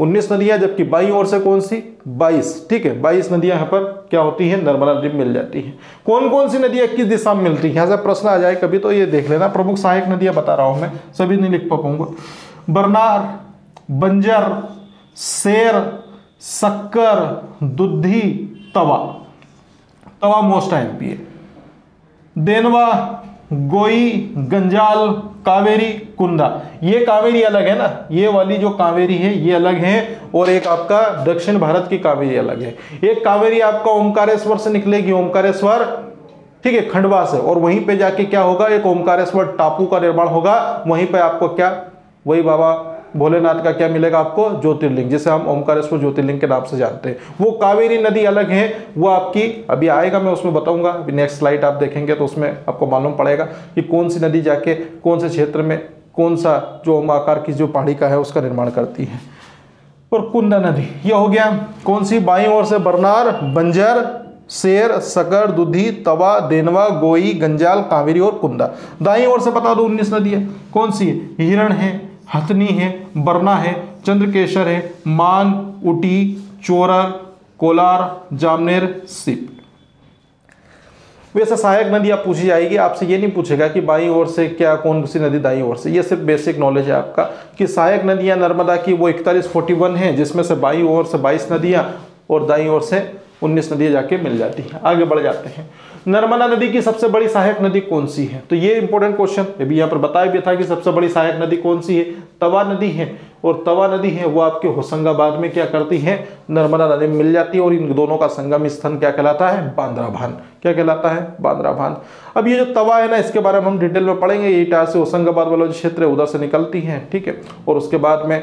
19 नदियां, जबकि बाईं ओर से कौन सी 22, ठीक है 22 नदियां यहाँ पर क्या होती हैं, नर्मदा नदी मिल जाती हैं। कौन कौन सी नदियां किस दिशा में मिलती हैं, यहाँ से प्रश्न आ जाए कभी तो ये देख लेना। प्रमुख सहायक नदियां बता रहा हूं मैं, सभी नहीं लिख पाऊंगा। बरनार, बंजर, शेर, शक्कर, दुधी, तवा। तवा मोस्ट एमपी है। देनवा, गोई, गंजाल, कावेरी, कुंदा। ये कावेरी अलग है ना, ये वाली जो कावेरी है ये अलग है, और एक आपका दक्षिण भारत की कावेरी अलग है। एक कावेरी आपका ओमकारेश्वर से निकलेगी, ओमकारेश्वर, ठीक है खंडवा से, और वहीं पे जाके क्या होगा, एक ओमकारेश्वर टापू का निर्माण होगा। वहीं पे आपको क्या, वही बाबा भोलेनाथ का क्या मिलेगा आपको, ज्योतिर्लिंग, जिसे हम ओमकारेश्वर ज्योतिर्लिंग के नाम से जानते हैं। वो कावेरी नदी अलग है, वो आपकी अभी आएगा, मैं उसमें बताऊंगा। अभी नेक्स्ट स्लाइड आप देखेंगे तो उसमें आपको मालूम पड़ेगा कि कौन सी नदी जाके कौन से क्षेत्र में कौन सा जो ओम आकार की जो पहाड़ी का है उसका निर्माण करती है। और कुंदा नदी, ये हो गया कौन सी, बाईं ओर से बरनार, बंजर, शेर, शक्कर, दुधी, तवा, देनवा, गोई, गंजाल, कावेरी और कुंदा। दाईं ओर से बता दो 19 नदियां कौन सी है, हिरण है, हथनी है, बरना है, चंद्रकेशर है, मान, उटी, चोरर, कोलार, जामनेर, सीप। वैसे सहायक नदी आप पूछी जाएगी, आपसे ये नहीं पूछेगा कि बाईं ओर से क्या कौन सी नदी दाईं ओर से, ये सिर्फ बेसिक नॉलेज है आपका कि सहायक नदियां नर्मदा की वो 4141 है, जिसमें से बाईं ओर से 22 नदियां और दाईं ओर से 19 नदियां जाके मिल जाती हैं। आगे बढ़ जाते हैं। नर्मदा नदी की सबसे बड़ी सहायक नदी कौन सी है, तो ये इंपॉर्टेंट क्वेश्चन, अभी यहाँ पर बताया भी था कि सबसे बड़ी सहायक नदी कौन सी है, तवा नदी है। और तवा नदी है वो आपके होशंगाबाद में क्या करती है, नर्मदा नदी में मिल जाती है, और इन दोनों का संगम स्थान क्या कहलाता है, बांद्राभान। क्या कहलाता है, बांद्राभान। अब ये जो तवा है ना, इसके बारे में हम डिटेल में पढ़ेंगे। ये इटार से होशंगाबाद वाला जो क्षेत्र है उधर से निकलती है, ठीक है। और उसके बाद में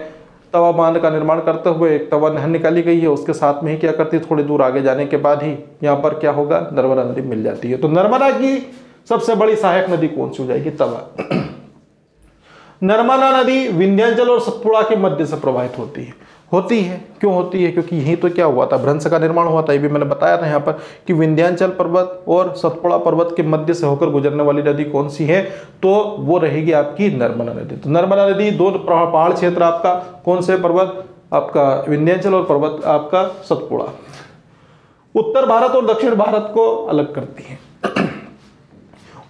तवा बांध का निर्माण करते हुए एक तवा नहर निकाली गई है, उसके साथ में ही क्या करती है, थोड़ी दूर आगे जाने के बाद ही यहाँ पर क्या होगा, नर्मदा नदी मिल जाती है। तो नर्मदा की सबसे बड़ी सहायक नदी कौन सी हो जाएगी, तवा। नर्मदा नदी विंध्याचल और सतपुड़ा के मध्य से प्रवाहित होती है। क्यों होती है, क्योंकि यहीं तो क्या हुआ था, भ्रंश का निर्माण हुआ था। ये भी मैंने बताया था यहाँ पर कि विंध्याचल पर्वत और सतपुड़ा पर्वत के मध्य से होकर गुजरने वाली नदी कौन सी है, तो वो रहेगी आपकी नर्मदा नदी। तो नर्मदा नदी दो पहाड़ क्षेत्र आपका कौन से पर्वत, आपका विंध्याचल और पर्वत आपका सतपुड़ा, उत्तर भारत और दक्षिण भारत को अलग करती है।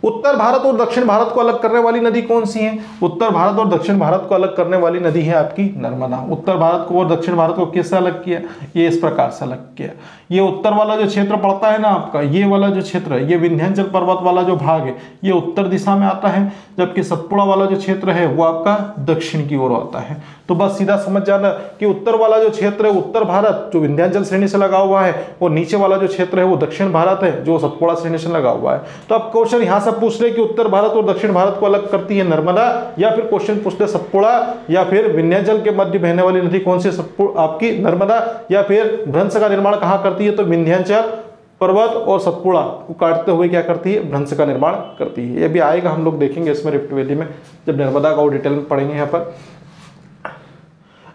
उत्तर भारत और दक्षिण भारत को अलग करने वाली नदी कौन सी है, उत्तर भारत और दक्षिण भारत को अलग करने वाली नदी है आपकी नर्मदा। उत्तर भारत को और दक्षिण भारत को किससे अलग किया, ये इस प्रकार से अलग किया। ये उत्तर वाला जो क्षेत्र पड़ता है ना आपका, ये वाला जो क्षेत्र है, ये विंध्याचल पर्वत वाला जो भाग है ये उत्तर दिशा में आता है, जबकि सतपुड़ा वाला जो क्षेत्र है वो आपका दक्षिण की ओर आता है। तो बस सीधा समझ जाना कि उत्तर वाला जो क्षेत्र है उत्तर भारत जो विंध्याचल श्रेणी से लगा हुआ है, और नीचे वाला जो क्षेत्र है वो दक्षिण भारत है जो सतपुड़ा श्रेणी से लगा हुआ है। तो अब क्वेश्चन यहाँ से पूछ ले कि उत्तर भारत और दक्षिण भारत को अलग करती है नर्मदा, या फिर क्वेश्चन पूछ ले सतपुड़ा या फिर विंध्याचल के मध्य बहने वाली नदी कौन सी, आपकी नर्मदा, या फिर भ्रंश का निर्माण कहाँ करती है, तो विंध्याचल पर्वत और सतपुड़ा को काटते हुए क्या करती है, भ्रंश का निर्माण करती है। ये भी आएगा, हम लोग देखेंगे इसमें रिफ्ट वैली में जब नर्मदा का और डिटेल में पढ़ेंगे। यहाँ पर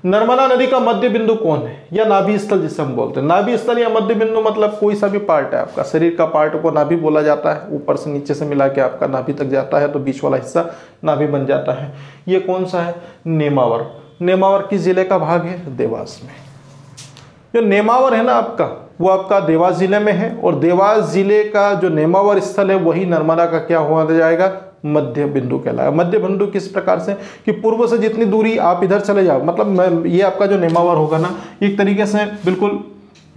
नर्मदा नदी का मध्य बिंदु कौन है, या नाभि स्थल जिसे हम बोलते हैं। नाभि स्थल या मध्य बिंदु मतलब कोई सा भी पार्ट है आपका शरीर का पार्ट को नाभि बोला जाता है। ऊपर से नीचे से मिला के आपका नाभि तक जाता है तो बीच वाला हिस्सा नाभि बन जाता है। ये कौन सा है, नेमावर। नेमावर किस जिले का भाग है, देवास में। जो नेमावर है ना आपका, वो आपका देवास जिले में है, और देवास जिले का जो नेमावर स्थल है वही नर्मदा का क्या हुआ जाएगा, मध्य बिंदु कहलाएगा। मध्य बिंदु किस प्रकार से कि पूर्व से जितनी दूरी आप इधर चले जाओ, मतलब ये आपका जो नेमावर होगा ना, एक तरीके से बिल्कुल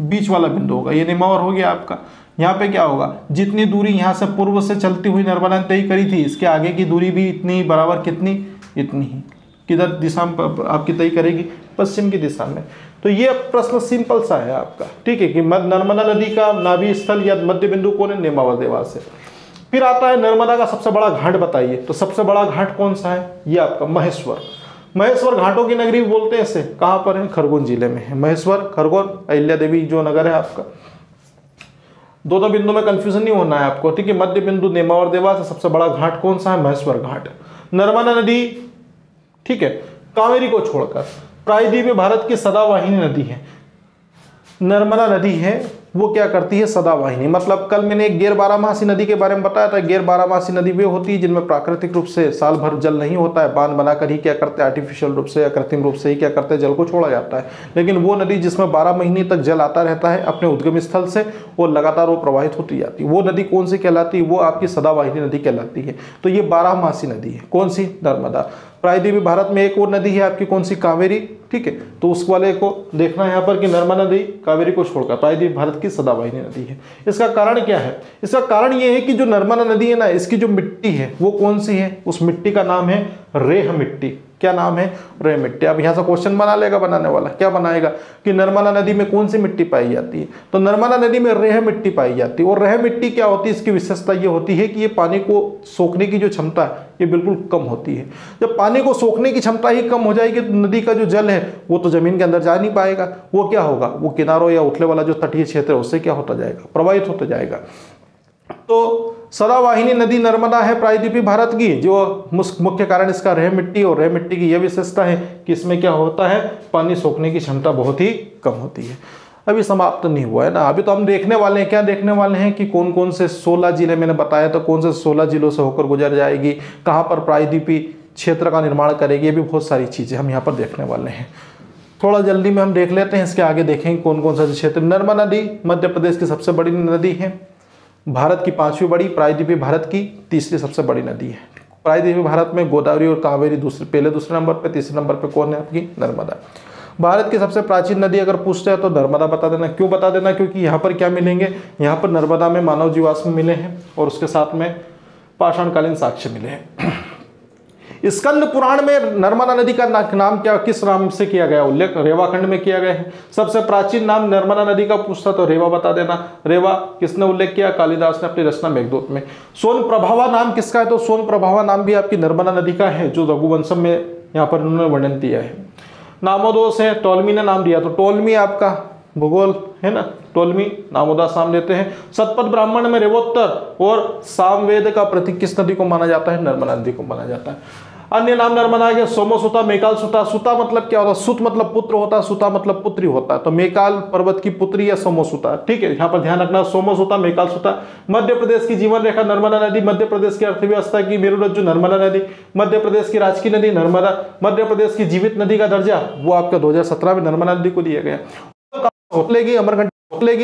बीच वाला बिंदु होगा। ये नेमावर हो गया आपका। यहाँ पे क्या होगा, जितनी दूरी यहाँ से पूर्व से चलती हुई नर्मदा ने तय करी थी, इसके आगे की दूरी भी इतनी बराबर, कितनी, इतनी ही। किधर दिशा में आपकी तय करेगी, पश्चिम की दिशा में। तो ये प्रश्न सिंपल सा है आपका, ठीक है, कि नर्मदा नदी का नाभि स्थल या मध्य बिंदु कौन है, नेमावर देवास है। फिर आता है नर्मदा का सबसे बड़ा घाट बताइए, तो सबसे बड़ा घाट कौन सा है, ये आपका महेश्वर। महेश्वर घाटों की नगरी बोलते हैं इसे, कहाँ पर है, खरगोन जिले में है महेश्वर। खरगोन अहिल्या देवी जो नगर है आपका। दोनों बिंदु में कंफ्यूजन नहीं होना है आपको, ठीक है। मध्य बिंदु नेमावर देवास है, सबसे बड़ा घाट कौन सा है, महेश्वर घाट। नर्मदा नदी, ठीक है, कावेरी को छोड़कर प्रायद्वीपीय भारत की सदावाहिनी नदी है। नर्मदा नदी है वो क्या करती है, सदावाहिनी। मतलब कल मैंने एक गैर बारहमासी नदी के बारे में बताया था। गैर बारहमासी नदी वे होती है जिनमें प्राकृतिक रूप से साल भर जल नहीं होता है, बांध बनाकर ही क्या करते हैं, आर्टिफिशियल रूप से या कृत्रिम रूप से ही क्या करते हैं, जल को छोड़ा जाता है। लेकिन वो नदी जिसमें 12 महीने तक जल आता रहता है अपने उद्गम स्थल से और लगातार वो प्रवाहित होती जाती है, वो नदी कौन सी कहलाती है, वो आपकी सदावाहिनी नदी कहलाती है। तो ये बारहमासी नदी है। कौन सी, नर्मदा। प्रायद्वीपीय भारत में एक और नदी है आपकी, कौन सी, कावेरी। ठीक है, तो उस वाले को देखना है यहाँ पर कि नर्मदा नदी कावेरी को छोड़कर प्रायद्वीपीय भारत की सदावाहिनी नदी है। इसका कारण क्या है, इसका कारण ये है कि जो नर्मदा नदी है ना, इसकी जो मिट्टी है वो कौन सी है, उस मिट्टी का नाम है रेह मिट्टी। क्या नाम है, रेह मिट्टी। अब यहाँ से क्वेश्चन बना लेगा बनाने वाला, क्या बनाएगा कि नर्मदा नदी में कौन सी मिट्टी पाई जाती है, तो नर्मदा नदी में रेह मिट्टी पाई जाती है। और रेह मिट्टी क्या होती है, इसकी विशेषता ये होती है कि ये पानी को सोखने की जो क्षमता है ये बिल्कुल कम होती है। जब पानी को सोखने की क्षमता ही कम हो जाएगी तो नदी का जो जल है वो तो जमीन के अंदर जा नहीं पाएगा, वो क्या होगा, वो किनारों या उथले वाला जो तटीय क्षेत्र है उससे क्या होता जाएगा, प्रवाहित होता जाएगा। तो सदावाहिनी नदी नर्मदा है प्रायद्वीपीय भारत की। जो मुख्य कारण इसका रेह मिट्टी, और रेह मिट्टी की यह विशेषता है कि इसमें क्या होता है, पानी सोखने की क्षमता बहुत ही कम होती है। अभी समाप्त नहीं हुआ है ना, अभी तो हम देखने वाले हैं, क्या देखने वाले हैं कि कौन कौन से 16 जिले मैंने बताया, तो कौन से 16 जिलों से होकर गुजर जाएगी, कहाँ पर प्रायद्वीपीय क्षेत्र का निर्माण करेगी, ये भी बहुत सारी चीज़ें हम यहाँ पर देखने वाले हैं। थोड़ा जल्दी में हम देख लेते हैं, इसके आगे देखेंगे कौन कौन सा क्षेत्र। नर्मदा नदी मध्य प्रदेश की सबसे बड़ी नदी है, भारत की 5वीं बड़ी, प्रायद्वीपीय भारत की 3री सबसे बड़ी नदी है। प्रायद्वीपीय भारत में गोदावरी और कावेरी पहले दूसरे नंबर पे, तीसरे नंबर पे कौन है आपकी, नर्मदा। भारत की सबसे प्राचीन नदी अगर पूछते हैं तो नर्मदा बता देना। क्यों बता देना, क्योंकि यहाँ पर क्या मिलेंगे, यहाँ पर नर्मदा में मानव जीवाश्म मिले हैं और उसके साथ में पाषाणकालीन साक्ष्य मिले हैं। स्कंद पुराण में नर्मदा नदी का नाम क्या, किस नाम से किया गया उल्लेख, रेवाखंड में किया गया है। सबसे प्राचीन नाम नर्मदा नदी का पूछता तो रेवा बता देना। रेवा किसने उल्लेख किया, कालिदास ने अपनी रचना मेघदूत में। सोन प्रभावा नाम किसका है, तो सोन प्रभावा नाम भी आपकी नर्मदा नदी का है, जो रघुवंशम में यहाँ पर उन्होंने वर्णन दिया है। नामोदोष है, टोलमी ने नाम दिया, तो टोलमी आपका भूगोल है ना, टोलमी नामोदास नाम देते हैं। सतपथ ब्राह्मण में रेवोत्तर और सामवेद का प्रतीक किस नदी को माना जाता है, नर्मदा नदी को माना जाता है। अन्य नाम नर्मदा के सोमोसुता, मेकाल सुता। सुता मतलब क्या होता है, सुत मतलब पुत्र होता है, सुता मतलब पुत्री होता है, तो मेकाल पर्वत की पुत्री या सोमोसुता। ठीक है, यहाँ पर ध्यान रखना, सोमोसुता, मेकाल सुता। मध्य प्रदेश की जीवन रेखा नर्मदा नदी, मध्य प्रदेश की अर्थव्यवस्था की मेरुरज्जु नर्मदा नदी, मध्य प्रदेश की राजकीय नदी नर्मदा, मध्य प्रदेश की जीवित नदी का दर्जा वो आपका 2017 में नर्मदा नदी को दिया गया।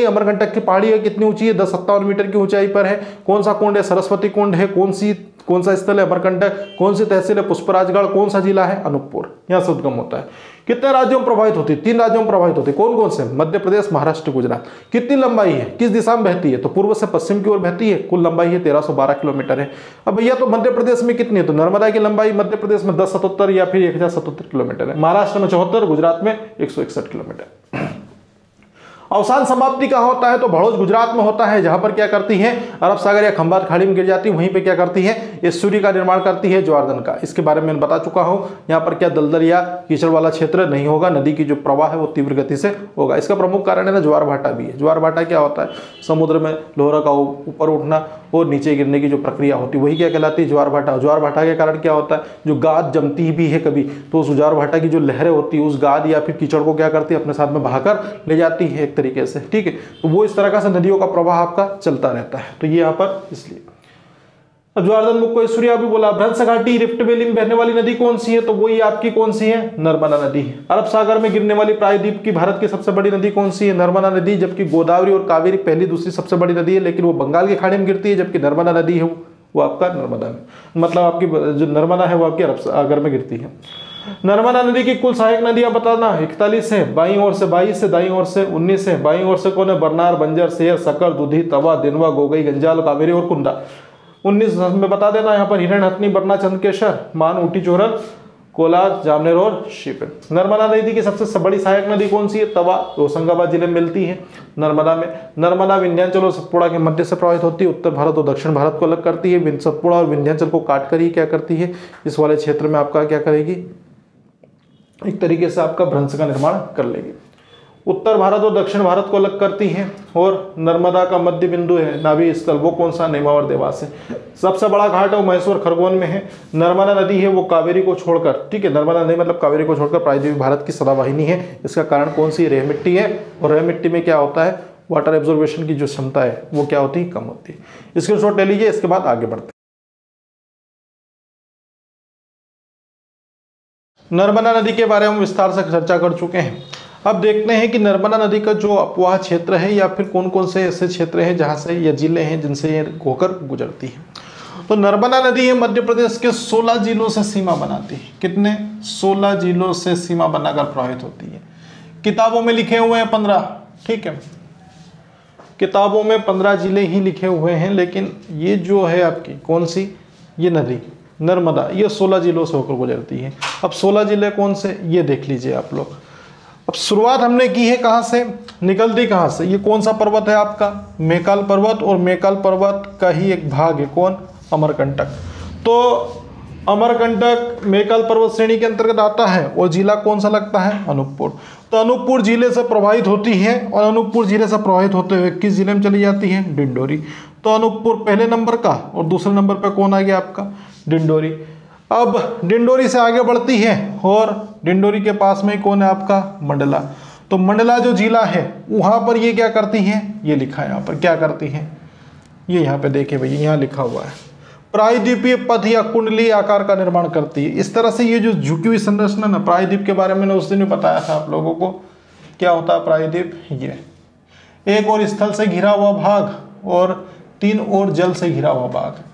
अमरकंटक की पहाड़ी है, कितनी ऊंची है, 1057 मीटर की ऊंचाई पर है। कौन सा कुंड है, सरस्वती कुंड है। कौन सा स्थल है, अमरकंटक। कौन सी तहसील है, पुष्पराजगढ़। कौन सा जिला है, अनूपपुर, यहाँ से उद्गम होता है। कितने राज्यों में प्रभावित होती है, 3 राज्यों में प्रभावित होती है। कौन कौन से, मध्य प्रदेश, महाराष्ट्र, गुजरात। कितनी लंबाई है, किस दिशा में बहती है, तो पूर्व से पश्चिम की ओर बहती है। कुल लंबाई है 1312 किलोमीटर है। अब भैया तो मध्य प्रदेश में कितनी है, तो नर्मदा की लंबाई मध्य प्रदेश में 1077 या फिर 1077 किलोमीटर है। महाराष्ट्र में 74, गुजरात में 161 किलोमीटर। अवसान समाप्ति कहाँ होता है, तो भड़ोज गुजरात में होता है, जहां पर क्या करती है, अरब सागर या खंबात खाड़ी में गिर जाती है, वहीं पे क्या करती है, एस्चुरी का निर्माण करती है, ज्वारधन का। इसके बारे में मैंने बता चुका हूं। यहाँ पर क्या दलदल या कीचड़ वाला क्षेत्र नहीं होगा, नदी की जो प्रवाह है वो तीव्र गति से होगा। इसका प्रमुख कारण है ना, ज्वार भाटा भी है। ज्वार भाटा क्या होता है, समुद्र में लोहरा का ऊपर उठना और नीचे गिरने की जो प्रक्रिया होती है वही क्या कहलाती है, ज्वार भाटा। ज्वार भाटा के कारण क्या होता है, जो गाद जमती भी है कभी, तो उस ज्वार भाटा की जो लहरें होती है उस गाद या फिर कीचड़ को क्या करती है, अपने साथ में बहाकर ले जाती है एक तरीके से। ठीक है, तो वो इस तरह का से नदियों का प्रवाह आपका चलता रहता है। तो ये यहाँ पर इसलिए ज्वारधन मुख को ऐश्वर्या भी बोला। भ्रंश घाटी रिफ्ट वैली में बहने वाली नदी कौन सी है, तो वही आपकी कौन सी है, नर्मदा नदी है। अरब सागर में गिरने वाली प्रायद्वीप की भारत की सबसे बड़ी नदी कौन सी है, नर्मदा नदी। जबकि गोदावरी और कावेरी पहली दूसरी सबसे बड़ी नदी है, लेकिन वो बंगाल की खाड़ी में गिरती है, जबकि नर्मदा नदी है वो आपका नर्मदा में, मतलब आपकी जो नर्मदा है वो आपकी अरब सागर में गिरती है। नर्मदा नदी की कुल सहायक नदियां बताना, 41 है, बाईं ओर से 22 है, दाईं ओर से 19 है। बाईं ओर से कौन है, बरनार, बंजर, सेर, सकर, दुधी, तवा, दिनवा, गोगई, गंजाल, कावेरी और कुंडा। 19 में बता देना, यहाँ पर हिरण, हथनी, बरना, चंदकेश्वर, मान, ऊटी, चोरल, कोलार, जामनेर और शिपिन। नर्मदा नदी की सबसे बड़ी सहायक नदी कौन सी है, तवा, होशंगाबाद जिले में मिलती है। नर्मदा में नर्मदा विंध्याचल और सतपुड़ा के मध्य से प्रवाहित होती है, उत्तर भारत और दक्षिण भारत को अलग करती है। सतपुड़ा और विंध्याचल को काट कर ही क्या करती है, इस वाले क्षेत्र में आपका क्या करेगी, एक तरीके से आपका भ्रंश का निर्माण कर लेगी। उत्तर भारत और दक्षिण भारत को अलग करती है। और नर्मदा का मध्य बिंदु है नाभि स्थल, वो कौन सा, नेमावर देवास है। सबसे बड़ा घाट है वो महेश्वर खरगोन में है। नर्मदा नदी है वो कावेरी को छोड़कर, ठीक है, नर्मदा नदी मतलब कावेरी को छोड़कर प्रायद्वीपीय भारत की सदावाहिनी है। इसका कारण कौन सी, रेह मिट्टी है। और रेह मिट्टी में क्या होता है, वाटर एब्जॉर्बेशन की जो क्षमता है वो क्या होती है, कम होती है। स्क्रीनशॉट ले लीजिए, इसके बाद आगे बढ़ते हैं। नर्मदा नदी के बारे में विस्तार से चर्चा कर चुके हैं। अब देखते हैं कि नर्मदा नदी का जो अपवाह क्षेत्र है या फिर कौन कौन से ऐसे क्षेत्र हैं जहाँ से या जिले हैं जिनसे ये होकर गुजरती है। तो नर्मदा नदी है मध्य प्रदेश के 16 जिलों से सीमा बनाती है। कितने? 16 जिलों से सीमा बनाकर प्रवाहित होती है। किताबों में लिखे हुए हैं 15, ठीक है, किताबों में 15 जिले ही लिखे हुए हैं, लेकिन ये जो है आपकी कौन सी, ये नदी नर्मदा, ये 16 जिलों से होकर गुजरती है। अब 16 जिले कौन से, ये देख लीजिए आप लोग। अब शुरुआत हमने की है कहाँ से, निकलती कहाँ से, ये कौन सा पर्वत है आपका, मैकाल पर्वत, और मैकाल पर्वत का ही एक भाग है कौन, अमरकंटक। तो अमरकंटक मैकाल पर्वत श्रेणी के अंतर्गत आता है और जिला कौन सा लगता है, अनूपपुर। तो अनूपपुर जिले से प्रभावित होती है और अनूपपुर जिले से प्रभावित होते हुए किस जिले में चली जाती है, डिंडोरी। तो अनूपपुर पहले नंबर का और दूसरे नंबर पर कौन आ गया आपका, डिंडोरी। अब डिंडोरी से आगे बढ़ती है और डिंडोरी के पास में कौन है आपका, मंडला। तो मंडला जो जिला है वहाँ पर ये क्या करती है, ये लिखा है यहाँ पर, क्या करती है, ये यहाँ पे देखिए भैया, यहाँ लिखा हुआ है, प्रायद्वीपीय पथ या कुंडली आकार का निर्माण करती है। इस तरह से ये जो झुकी हुई संरचना ना, प्रायद्वीप के बारे में मैंने उस दिन भी बताया था आप लोगों को, क्या होता है प्रायद्वीप, ये एक और स्थल से घिरा हुआ भाग और 3 और जल से घिरा हुआ भाग।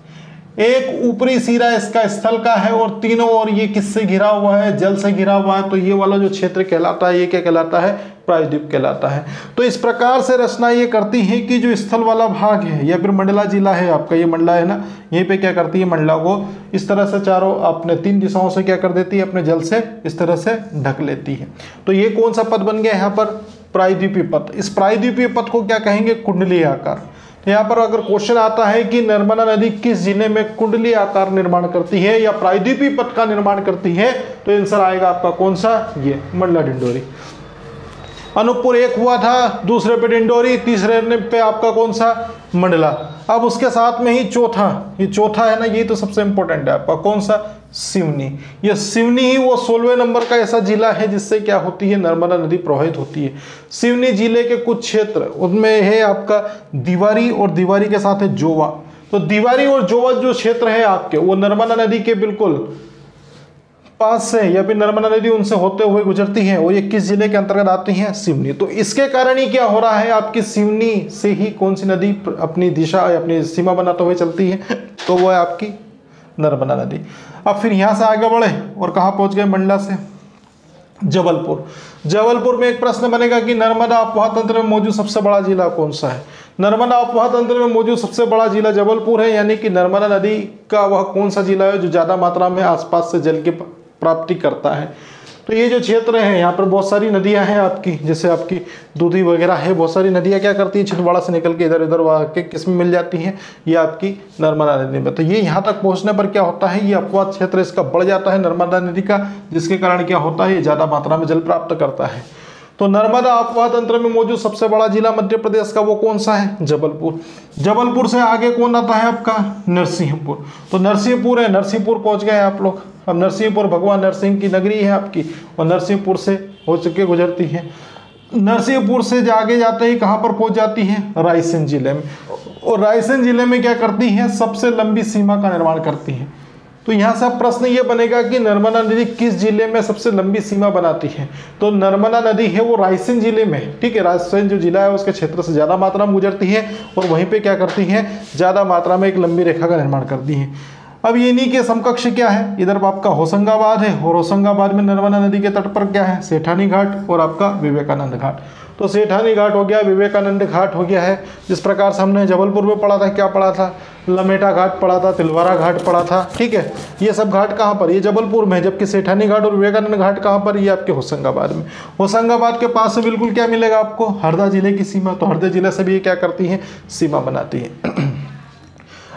एक ऊपरी सिरा इसका स्थल का है और तीनों ओर ये किससे घिरा हुआ है, जल से घिरा हुआ है। तो ये वाला जो क्षेत्र कहलाता है, ये क्या कहलाता है, प्रायद्वीप कहलाता है। तो इस प्रकार से रचना ये करती है कि जो स्थल वाला भाग है या फिर मंडला जिला है आपका, ये मंडला है ना, यहीं पे क्या करती है, मंडला को इस तरह से चारों अपने 3 दिशाओं से क्या कर देती है, अपने जल से इस तरह से ढक लेती है। तो ये कौन सा पथ बन गया यहाँ पर, प्रायद्वीपीय पथ। इस प्रायद्वीपीय पथ को क्या कहेंगे, कुंडली आकार। तो यहाँ पर अगर क्वेश्चन आता है कि नर्मदा नदी किस जिले में कुंडली आकार निर्माण करती है या प्रायद्वीपीय पथ का निर्माण करती है, तो आंसर आएगा आपका कौन सा, ये मंडला डिंडोरी। अनूपपुर एक हुआ था, दूसरे पे डिंडोरी, तीसरे पे आपका कौन सा, मंडला। अब उसके साथ में ही चौथा, ये चौथा है ना, ये तो सबसे इंपॉर्टेंट है आपका, कौन सा, सिवनी। ये सिवनी ही वो 16वें नंबर का ऐसा जिला है जिससे क्या होती है, नर्मदा नदी प्रवाहित होती है। सिवनी जिले के कुछ क्षेत्र उनमें है आपका दीवारी और दीवारी के साथ है जोवा। तो दीवारी और जोवा जो क्षेत्र है आपके, वो नर्मदा नदी के बिल्कुल पास से या फिर नर्मदा नदी उनसे होते हुए गुजरती है और ये किस जिले के अंतर्गत आती हैं, सिवनी। तो इसके कारण ही क्या हो रहा है, आपकी सिवनी से ही कौन सी नदी अपनी दिशा अपनी सीमा बनाते हुए चलती है, तो वो है आपकी नर्मदा नदी। अब फिर यहाँ से आगे बढ़े और कहाँ पहुँच गए, मंडला से जबलपुर। जबलपुर में एक प्रश्न बनेगा कि नर्मदा अपवाह तंत्र में मौजूद सबसे बड़ा जिला कौन सा है। नर्मदा अपवाह तंत्र में मौजूद सबसे बड़ा जिला जबलपुर है, यानी कि नर्मदा नदी का वह कौन सा जिला है जो ज़्यादा मात्रा में आसपास से जल की प्राप्ति करता है। तो ये जो क्षेत्र है यहाँ पर बहुत सारी नदियाँ हैं आपकी, जैसे आपकी दूधी वगैरह है, बहुत सारी नदियाँ क्या करती हैं, छिंदवाड़ा से निकल के इधर उधर के किस में मिल जाती हैं, ये आपकी नर्मदा नदी में। तो ये यहाँ तक पहुँचने पर क्या होता है, ये अपवाह क्षेत्र इसका बढ़ जाता है नर्मदा नदी का, जिसके कारण क्या होता है, ये ज़्यादा मात्रा में जल प्राप्त करता है। तो नर्मदा अपवाह तंत्र में मौजूद सबसे बड़ा जिला मध्य प्रदेश का वो कौन सा है, जबलपुर। जबलपुर से आगे कौन आता है आपका, नरसिंहपुर। तो नरसिंहपुर है, नरसिंहपुर पहुंच गए आप लोग। अब नरसिंहपुर भगवान नरसिंह की नगरी है आपकी और नरसिंहपुर से हो चुके गुजरती है। नरसिंहपुर से आगे जाते ही कहाँ पर पहुंच जाती है, रायसेन जिले में। और रायसेन जिले में क्या करती है, सबसे लंबी सीमा का निर्माण करती है। तो यहाँ से प्रश्न ये बनेगा कि नर्मदा नदी किस जिले में सबसे लंबी सीमा बनाती है। तो नर्मदा नदी है वो रायसेन जिले में, ठीक है, रायसेन जो जिला है उसके क्षेत्र से ज़्यादा मात्रा में गुजरती है और वहीं पे क्या करती है, ज़्यादा मात्रा में एक लंबी रेखा का निर्माण करती है। अब ये इन्हीं के समकक्ष क्या है, इधर आपका होशंगाबाद है और होशंगाबाद में नर्मदा नदी के तट पर क्या है, सेठानी घाट और आपका विवेकानंद घाट। तो सेठानी घाट हो गया, विवेकानंद घाट हो गया है। जिस प्रकार से हमने जबलपुर में पढ़ा था, क्या पढ़ा था, लमेटा घाट पढ़ा था, तिलवारा घाट पढ़ा था, ठीक है। ये सब घाट कहाँ पर, ये जबलपुर में, जबकि सेठानी घाट और विवेकानंद घाट कहाँ पर, ये आपके होशंगाबाद में। होशंगाबाद के पास से बिल्कुल क्या मिलेगा आपको, हरदा जिले की सीमा। तो हरदा जिले से भी ये क्या करती है, सीमा बनाती है।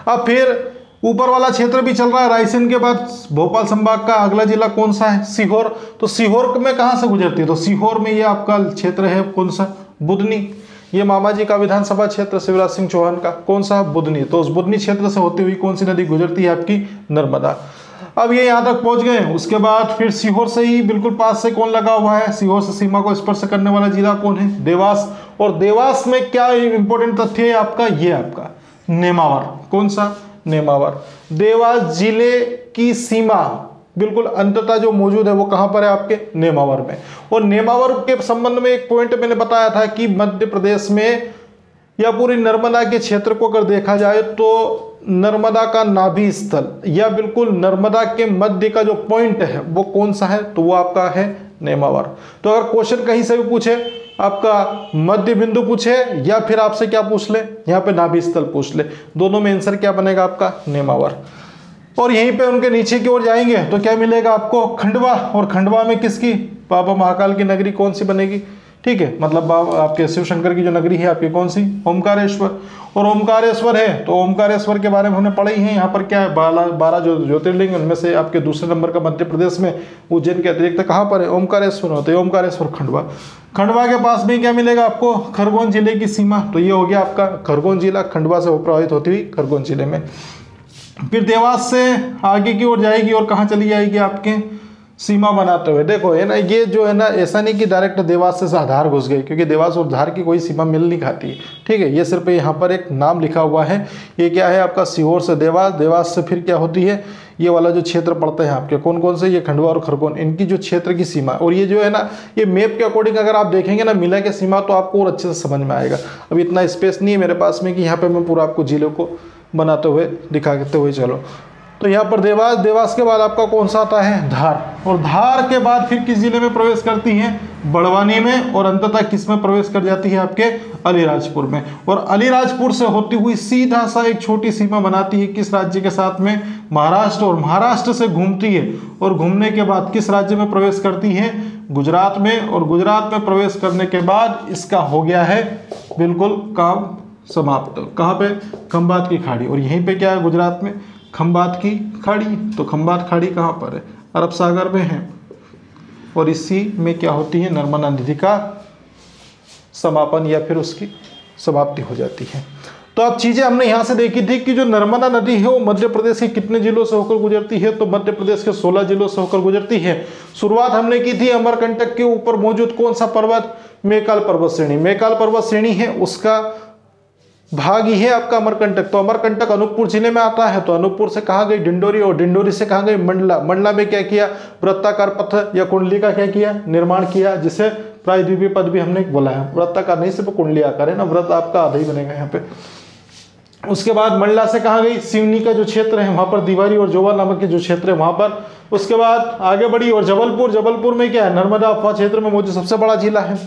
अब फिर ऊपर वाला क्षेत्र भी चल रहा है, रायसेन के बाद भोपाल संभाग का अगला जिला कौन सा है, सीहोर। तो सीहोर में कहाँ से गुजरती है, तो सीहोर में ये आपका क्षेत्र है कौन सा, बुधनी। ये मामा जी का विधानसभा क्षेत्र शिवराज सिंह चौहान का, कौन सा, बुधनी। तो उस बुधनी क्षेत्र से होती हुई कौन सी नदी गुजरती है आपकी, नर्मदा। अब ये यहाँ तक पहुंच गए। उसके बाद फिर सीहोर से ही बिल्कुल पास से कौन लगा हुआ है, सीहोर से सीमा को स्पर्श करने वाला जिला कौन है, देवास। और देवास में क्या इंपॉर्टेंट तथ्य है आपका, ये आपका नेमावर। कौन सा, नेमावर। देवास जिले की सीमा बिल्कुल अंततः जो मौजूद है वो कहां पर है, आपके नेमावर में। और नेमावर के संबंध में एक पॉइंट मैंने बताया था कि मध्य प्रदेश में या पूरी नर्मदा के क्षेत्र को अगर देखा जाए तो नर्मदा का नाभि स्थल या बिल्कुल नर्मदा के मध्य का जो पॉइंट है वो कौन सा है, तो वो आपका है नेमावर। तो अगर क्वेश्चन कहीं से भी पूछे, आपका मध्य बिंदु पूछे या फिर आपसे क्या पूछ ले, यहाँ पे नाभि स्थल पूछ ले, दोनों में आंसर क्या बनेगा आपका, नेमावर। और यहीं पे उनके नीचे की ओर जाएंगे तो क्या मिलेगा आपको, खंडवा। और खंडवा में किसकी, बाबा महाकाल की नगरी कौन सी बनेगी, ठीक है, मतलब आपके शिव शंकर की जो नगरी है आपकी कौन सी, ओमकारेश्वर। और ओमकारेश्वर है तो ओमकारेश्वर के बारे में हमने पढ़ा ही है। यहाँ पर क्या है, 12 जो ज्योतिर्लिंग, उनमें से आपके दूसरे नंबर का मध्य प्रदेश में उज्जैन के अतिरिक्त कहाँ पर है, ओमकारेश्वर होते हैं, ओमकारेश्वर खंडवा। खंडवा के पास में क्या मिलेगा आपको, खरगोन जिले की सीमा। तो ये हो गया आपका खरगोन जिला, खंडवा से प्रभावित होती हुई खरगोन जिले में। फिर देवास से आगे की ओर जाएगी और कहाँ चली जाएगी, आपके सीमा बनाते हुए। देखो है ना, ये जो है ना, ऐसा नहीं कि डायरेक्ट देवास से धार घुस गई, क्योंकि देवास और धार की कोई सीमा मिल नहीं खाती, ठीक है। ये सिर्फ यहाँ पर एक नाम लिखा हुआ है। ये क्या है आपका, सीहोर से देवास, देवास से फिर क्या होती है, ये वाला जो क्षेत्र पड़ते हैं आपके कौन कौन से, ये खंडवा और खरगोन, इनकी जो क्षेत्र की सीमा। और ये जो है ना, ये मैप के अकॉर्डिंग अगर आप देखेंगे ना मिला के सीमा, तो आपको और अच्छे से समझ में आएगा। अब इतना स्पेस नहीं है मेरे पास में कि यहाँ पर मैं पूरा आपको जिले को बनाते हुए दिखाते हुए चलो। तो यहाँ पर देवास, देवास के बाद आपका कौन सा आता है, धार। और धार के बाद फिर किस जिले में प्रवेश करती हैं, बड़वानी में। और अंततः किस में प्रवेश कर जाती है, आपके अलीराजपुर में। और अलीराजपुर से होती हुई सीधा सा एक छोटी सीमा बनाती है किस राज्य के साथ में, महाराष्ट्र। और महाराष्ट्र से घूमती है और घूमने के बाद किस राज्य में प्रवेश करती है, गुजरात में। और गुजरात में प्रवेश करने के बाद इसका हो गया है बिल्कुल काम समाप्त। कहाँ पे, खंबात की खाड़ी। और यहीं पे क्या है गुजरात में, खंबात की खाड़ी। तो खंबात खाड़ी कहाँ पर है, अरब सागर में है। और इसी में क्या होती है, नर्मदा नदी का समापन या फिर उसकी समाप्ति हो जाती है। तो अब चीज़ें हमने यहाँ से देखी थी कि जो नर्मदा नदी है वो मध्य प्रदेश के कितने जिलों से होकर गुजरती है, तो मध्य प्रदेश के 16 जिलों से होकर गुजरती है। शुरुआत हमने की थी अमरकंटक के ऊपर मौजूद कौन सा पर्वत, मैकाल पर्वत श्रेणी। मैकाल पर्वत श्रेणी है, उसका भाग ही है आपका अमरकंटक। तो अमरकंटक अनूपपुर जिले में आता है। तो अनूपपुर से कहाँ गई, डिंडोरी। और डिंडोरी से कहाँ गई, मंडला। मंडला में क्या किया, वृत्ताकार पथ या कुंडली का क्या किया, निर्माण किया, जिसे प्रायद्वीपीय पद भी हमने बोला है। वृत्ताकार नहीं, सिर्फ कुंडली आकार है ना, व्रत आपका आधा ही बनेगा यहाँ पे। उसके बाद मंडला से कहाँ गई, सिवनी का जो क्षेत्र है वहां पर दीवारी और जोवा नामक के जो क्षेत्र है वहां पर। उसके बाद आगे बढ़ी और जबलपुर। जबलपुर में क्या है, नर्मदा अफवाह क्षेत्र में मौजूद सबसे बड़ा जिला है।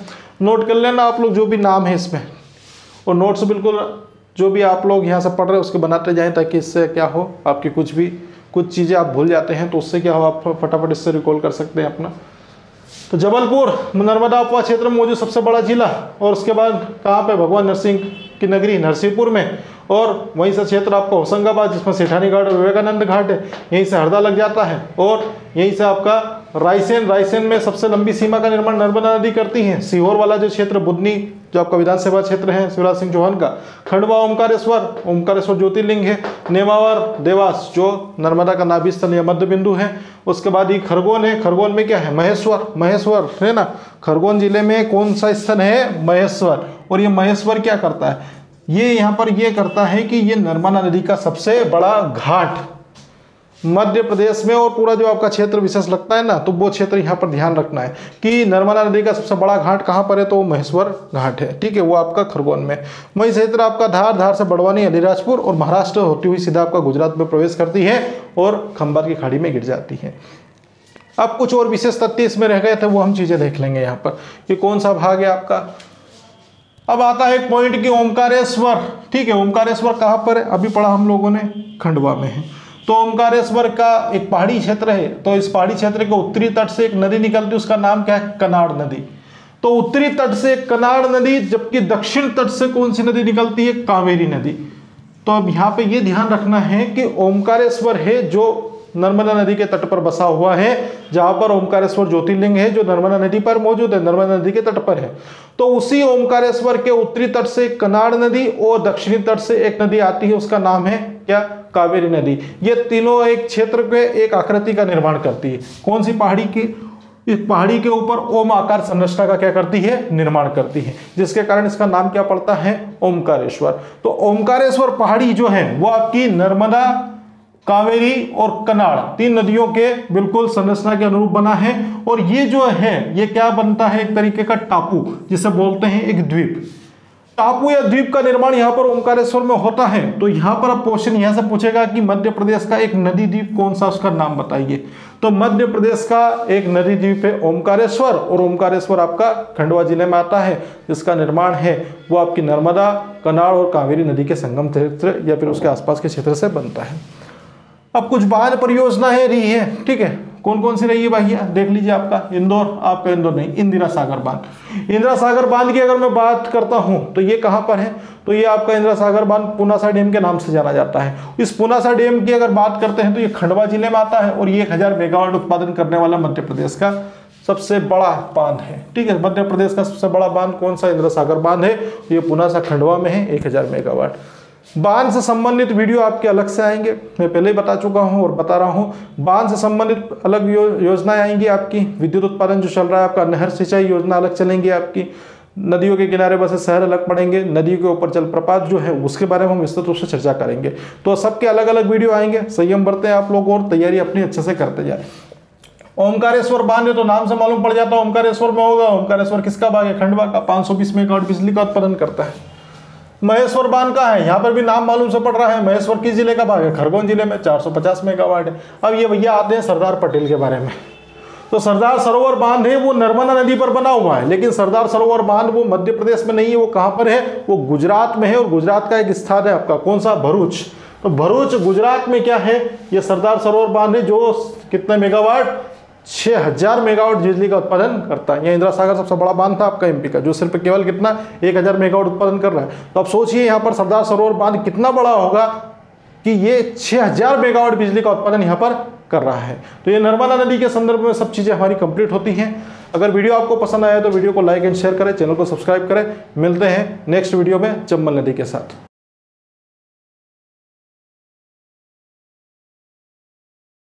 नोट कर लेना आप लोग जो भी नाम है इसमें, और नोट्स बिल्कुल जो भी आप लोग यहाँ से पढ़ रहे हैं उसके बनाते जाएं, ताकि इससे क्या हो, आपकी कुछ चीज़ें आप भूल जाते हैं तो उससे क्या हो, आप फटाफट इससे रिकॉल कर सकते हैं अपना। तो जबलपुर नर्मदा अफवाह क्षेत्र में मौजूद सबसे बड़ा जिला। और उसके बाद कहाँ पे, भगवान नरसिंह की नगरी नरसिंहपुर में। और वहीं से क्षेत्र आपका होशंगाबाद, जिसमें सेठानी घाट और विवेकानंद घाट है, यहीं से हरदा लग जाता है। और यहीं से आपका रायसेन। रायसेन में सबसे लंबी सीमा का निर्माण नर्मदा नदी करती है। सीहोर वाला जो क्षेत्र बुधनी, जो आपका विधानसभा क्षेत्र है शिवराज सिंह चौहान का। खंडवा ओमकारेश्वर, ओमकारेश्वर ज्योतिर्लिंग है। नेमावर, देवास जो नर्मदा का नाभि स्थल या मध्य बिंदु है। उसके बाद ये खरगोन है। खरगोन में क्या है, महेश्वर। महेश्वर है ना, खरगोन जिले में कौन सा स्थल है, महेश्वर। और ये महेश्वर क्या करता है, ये यहाँ पर ये करता है कि ये नर्मदा नदी का सबसे बड़ा घाट मध्य प्रदेश में। और पूरा जो आपका क्षेत्र विशेष लगता है ना, तो वो क्षेत्र यहाँ पर ध्यान रखना है कि नर्मदा नदी का सबसे बड़ा घाट कहाँ पर है, तो वो महेश्वर घाट है, ठीक है, वो आपका खरगोन में। वही क्षेत्र आपका धार, धार से बड़वानी, अलीराजपुर और महाराष्ट्र होती हुई सीधा आपका गुजरात में प्रवेश करती है और खंबात की खाड़ी में गिर जाती है। अब कुछ और विशेष तथ्य इसमें रह गए थे, वो हम चीजें देख लेंगे यहाँ पर कि कौन सा भाग है आपका। अब आता है एक पॉइंट कि ओमकारेश्वर, ठीक है, ओमकारेश्वर कहाँ पर है, अभी पढ़ा हम लोगों ने, खंडवा में है। तो ओमकारेश्वर का एक पहाड़ी क्षेत्र है। तो इस पहाड़ी क्षेत्र के उत्तरी तट से एक नदी निकलती है, उसका नाम क्या है, कनाड़ नदी। तो उत्तरी तट से कनाड़ नदी, जबकि दक्षिण तट से कौन सी नदी निकलती है, कावेरी नदी। तो अब यहाँ पे ये ध्यान रखना है कि ओमकारेश्वर है जो नर्मदा नदी के तट पर बसा हुआ है, जहां पर ओमकारेश्वर ज्योतिर्लिंग है जो नर्मदा नदी पर मौजूद है, नर्मदा नदी के तट पर है। तो उसी ओमकारेश्वर के उत्तरी तट से कनाड़ नदी और दक्षिणी तट से एक नदी आती है, उसका नाम है क्या? कावेरी नदी। ये तीनों एक क्षेत्र पे एक आकृति का निर्माण करती है। कौन सी? पहाड़ी की। इस पहाड़ी के ऊपर ओम आकार संरचना का क्या करती है? निर्माण करती है, जिसके कारण इसका नाम क्या पड़ता है? ओमकारेश्वर। तो ओमकारेश्वर पहाड़ी जो है वो आपकी नर्मदा, कावेरी और कनाड़ तीन नदियों के बिल्कुल संरचना के अनुरूप बना है। और ये जो है ये क्या बनता है? एक तरीके का टापू, जिसे बोलते हैं एक द्वीप। टापू या द्वीप का निर्माण यहाँ पर ओमकारेश्वर में होता है। तो यहाँ पर अब क्वेश्चन यहाँ से पूछेगा कि मध्य प्रदेश का एक नदी द्वीप कौन सा, उसका नाम बताइए। तो मध्य प्रदेश का एक नदी द्वीप है ओमकारेश्वर, और ओमकारेश्वर आपका खंडवा जिले में आता है। जिसका निर्माण है वो आपकी नर्मदा, कनाड़ और कावेरी नदी के संगम क्षेत्र या फिर उसके आसपास के क्षेत्र से बनता है। अब कुछ बांध परियोजनाएं रही है, ठीक है। कौन कौन सी रही है भैया? देख लीजिए, आपका इंदौर, आपका इंदौर नहीं, इंदिरा सागर बांध। इंदिरा सागर बांध की अगर मैं बात करता हूं तो ये कहां पर है? तो ये आपका इंदिरा सागर बांध पुनासा डैम के नाम से जाना जाता है। इस पुनासा डैम की अगर बात करते हैं तो ये खंडवा जिले में आता है, और ये 1000 मेगावाट उत्पादन करने वाला मध्य प्रदेश का सबसे बड़ा बांध है, ठीक है। मध्य प्रदेश का सबसे बड़ा बांध कौन सा? इंदिरा सागर बांध है। ये पुनासा खंडवा में है, 1000 मेगावाट। बांध से संबंधित वीडियो आपके अलग से आएंगे, मैं पहले ही बता चुका हूं और बता रहा हूं। बांध से संबंधित अलग योजनाएं आएंगी आपकी। विद्युत उत्पादन जो चल रहा है आपका, नहर सिंचाई योजना अलग चलेंगी आपकी। नदियों के किनारे बसे शहर अलग पड़ेंगे। नदियों के ऊपर जलप्रपात जो है उसके बारे में हम विस्तृत रूप से चर्चा करेंगे। तो सबके अलग अलग वीडियो आएंगे। संयम बरतें आप लोग और तैयारी अपनी अच्छे से करते जाए। ओमकारेश्वर बांध है तो नाम से मालूम पड़ जाता है ओमकारेश्वर में होगा। ओमकारेश्वर किसका बांध है? खंडवा का। 520 मेगावाट बिजली का उत्पादन करता है। महेश्वर बांध का है, यहाँ पर भी नाम मालूम से पड़ रहा है। महेश्वर किस जिले का बांध है? खरगोन जिले में, 450 मेगावाट है। अब ये भैया आते हैं सरदार पटेल के बारे में। तो सरदार सरोवर बांध है वो नर्मदा नदी पर बना हुआ है, लेकिन सरदार सरोवर बांध वो मध्य प्रदेश में नहीं है। वो कहाँ पर है? वो गुजरात में है। और गुजरात का एक स्थान है आपका, कौन सा? भरूच। तो भरूच गुजरात में क्या है? ये सरदार सरोवर बांध है जो कितने मेगावाट? 6000 मेगावाट बिजली का उत्पादन करता है। यह इंदिरा सागर सबसे बड़ा बांध था आपका एमपी का, जो सिर्फ केवल कितना? 1000 मेगावाट उत्पादन कर रहा है। तो अब सोचिए यहाँ पर सरदार सरोवर बांध कितना बड़ा होगा कि ये 6000 मेगावाट बिजली का उत्पादन यहाँ पर कर रहा है। तो ये नर्मदा नदी के संदर्भ में सब चीजें हमारी कंप्लीट होती हैं। अगर वीडियो आपको पसंद आया तो वीडियो को लाइक एंड शेयर करें, चैनल को सब्सक्राइब करें। मिलते हैं नेक्स्ट वीडियो में चंबल नदी के साथ।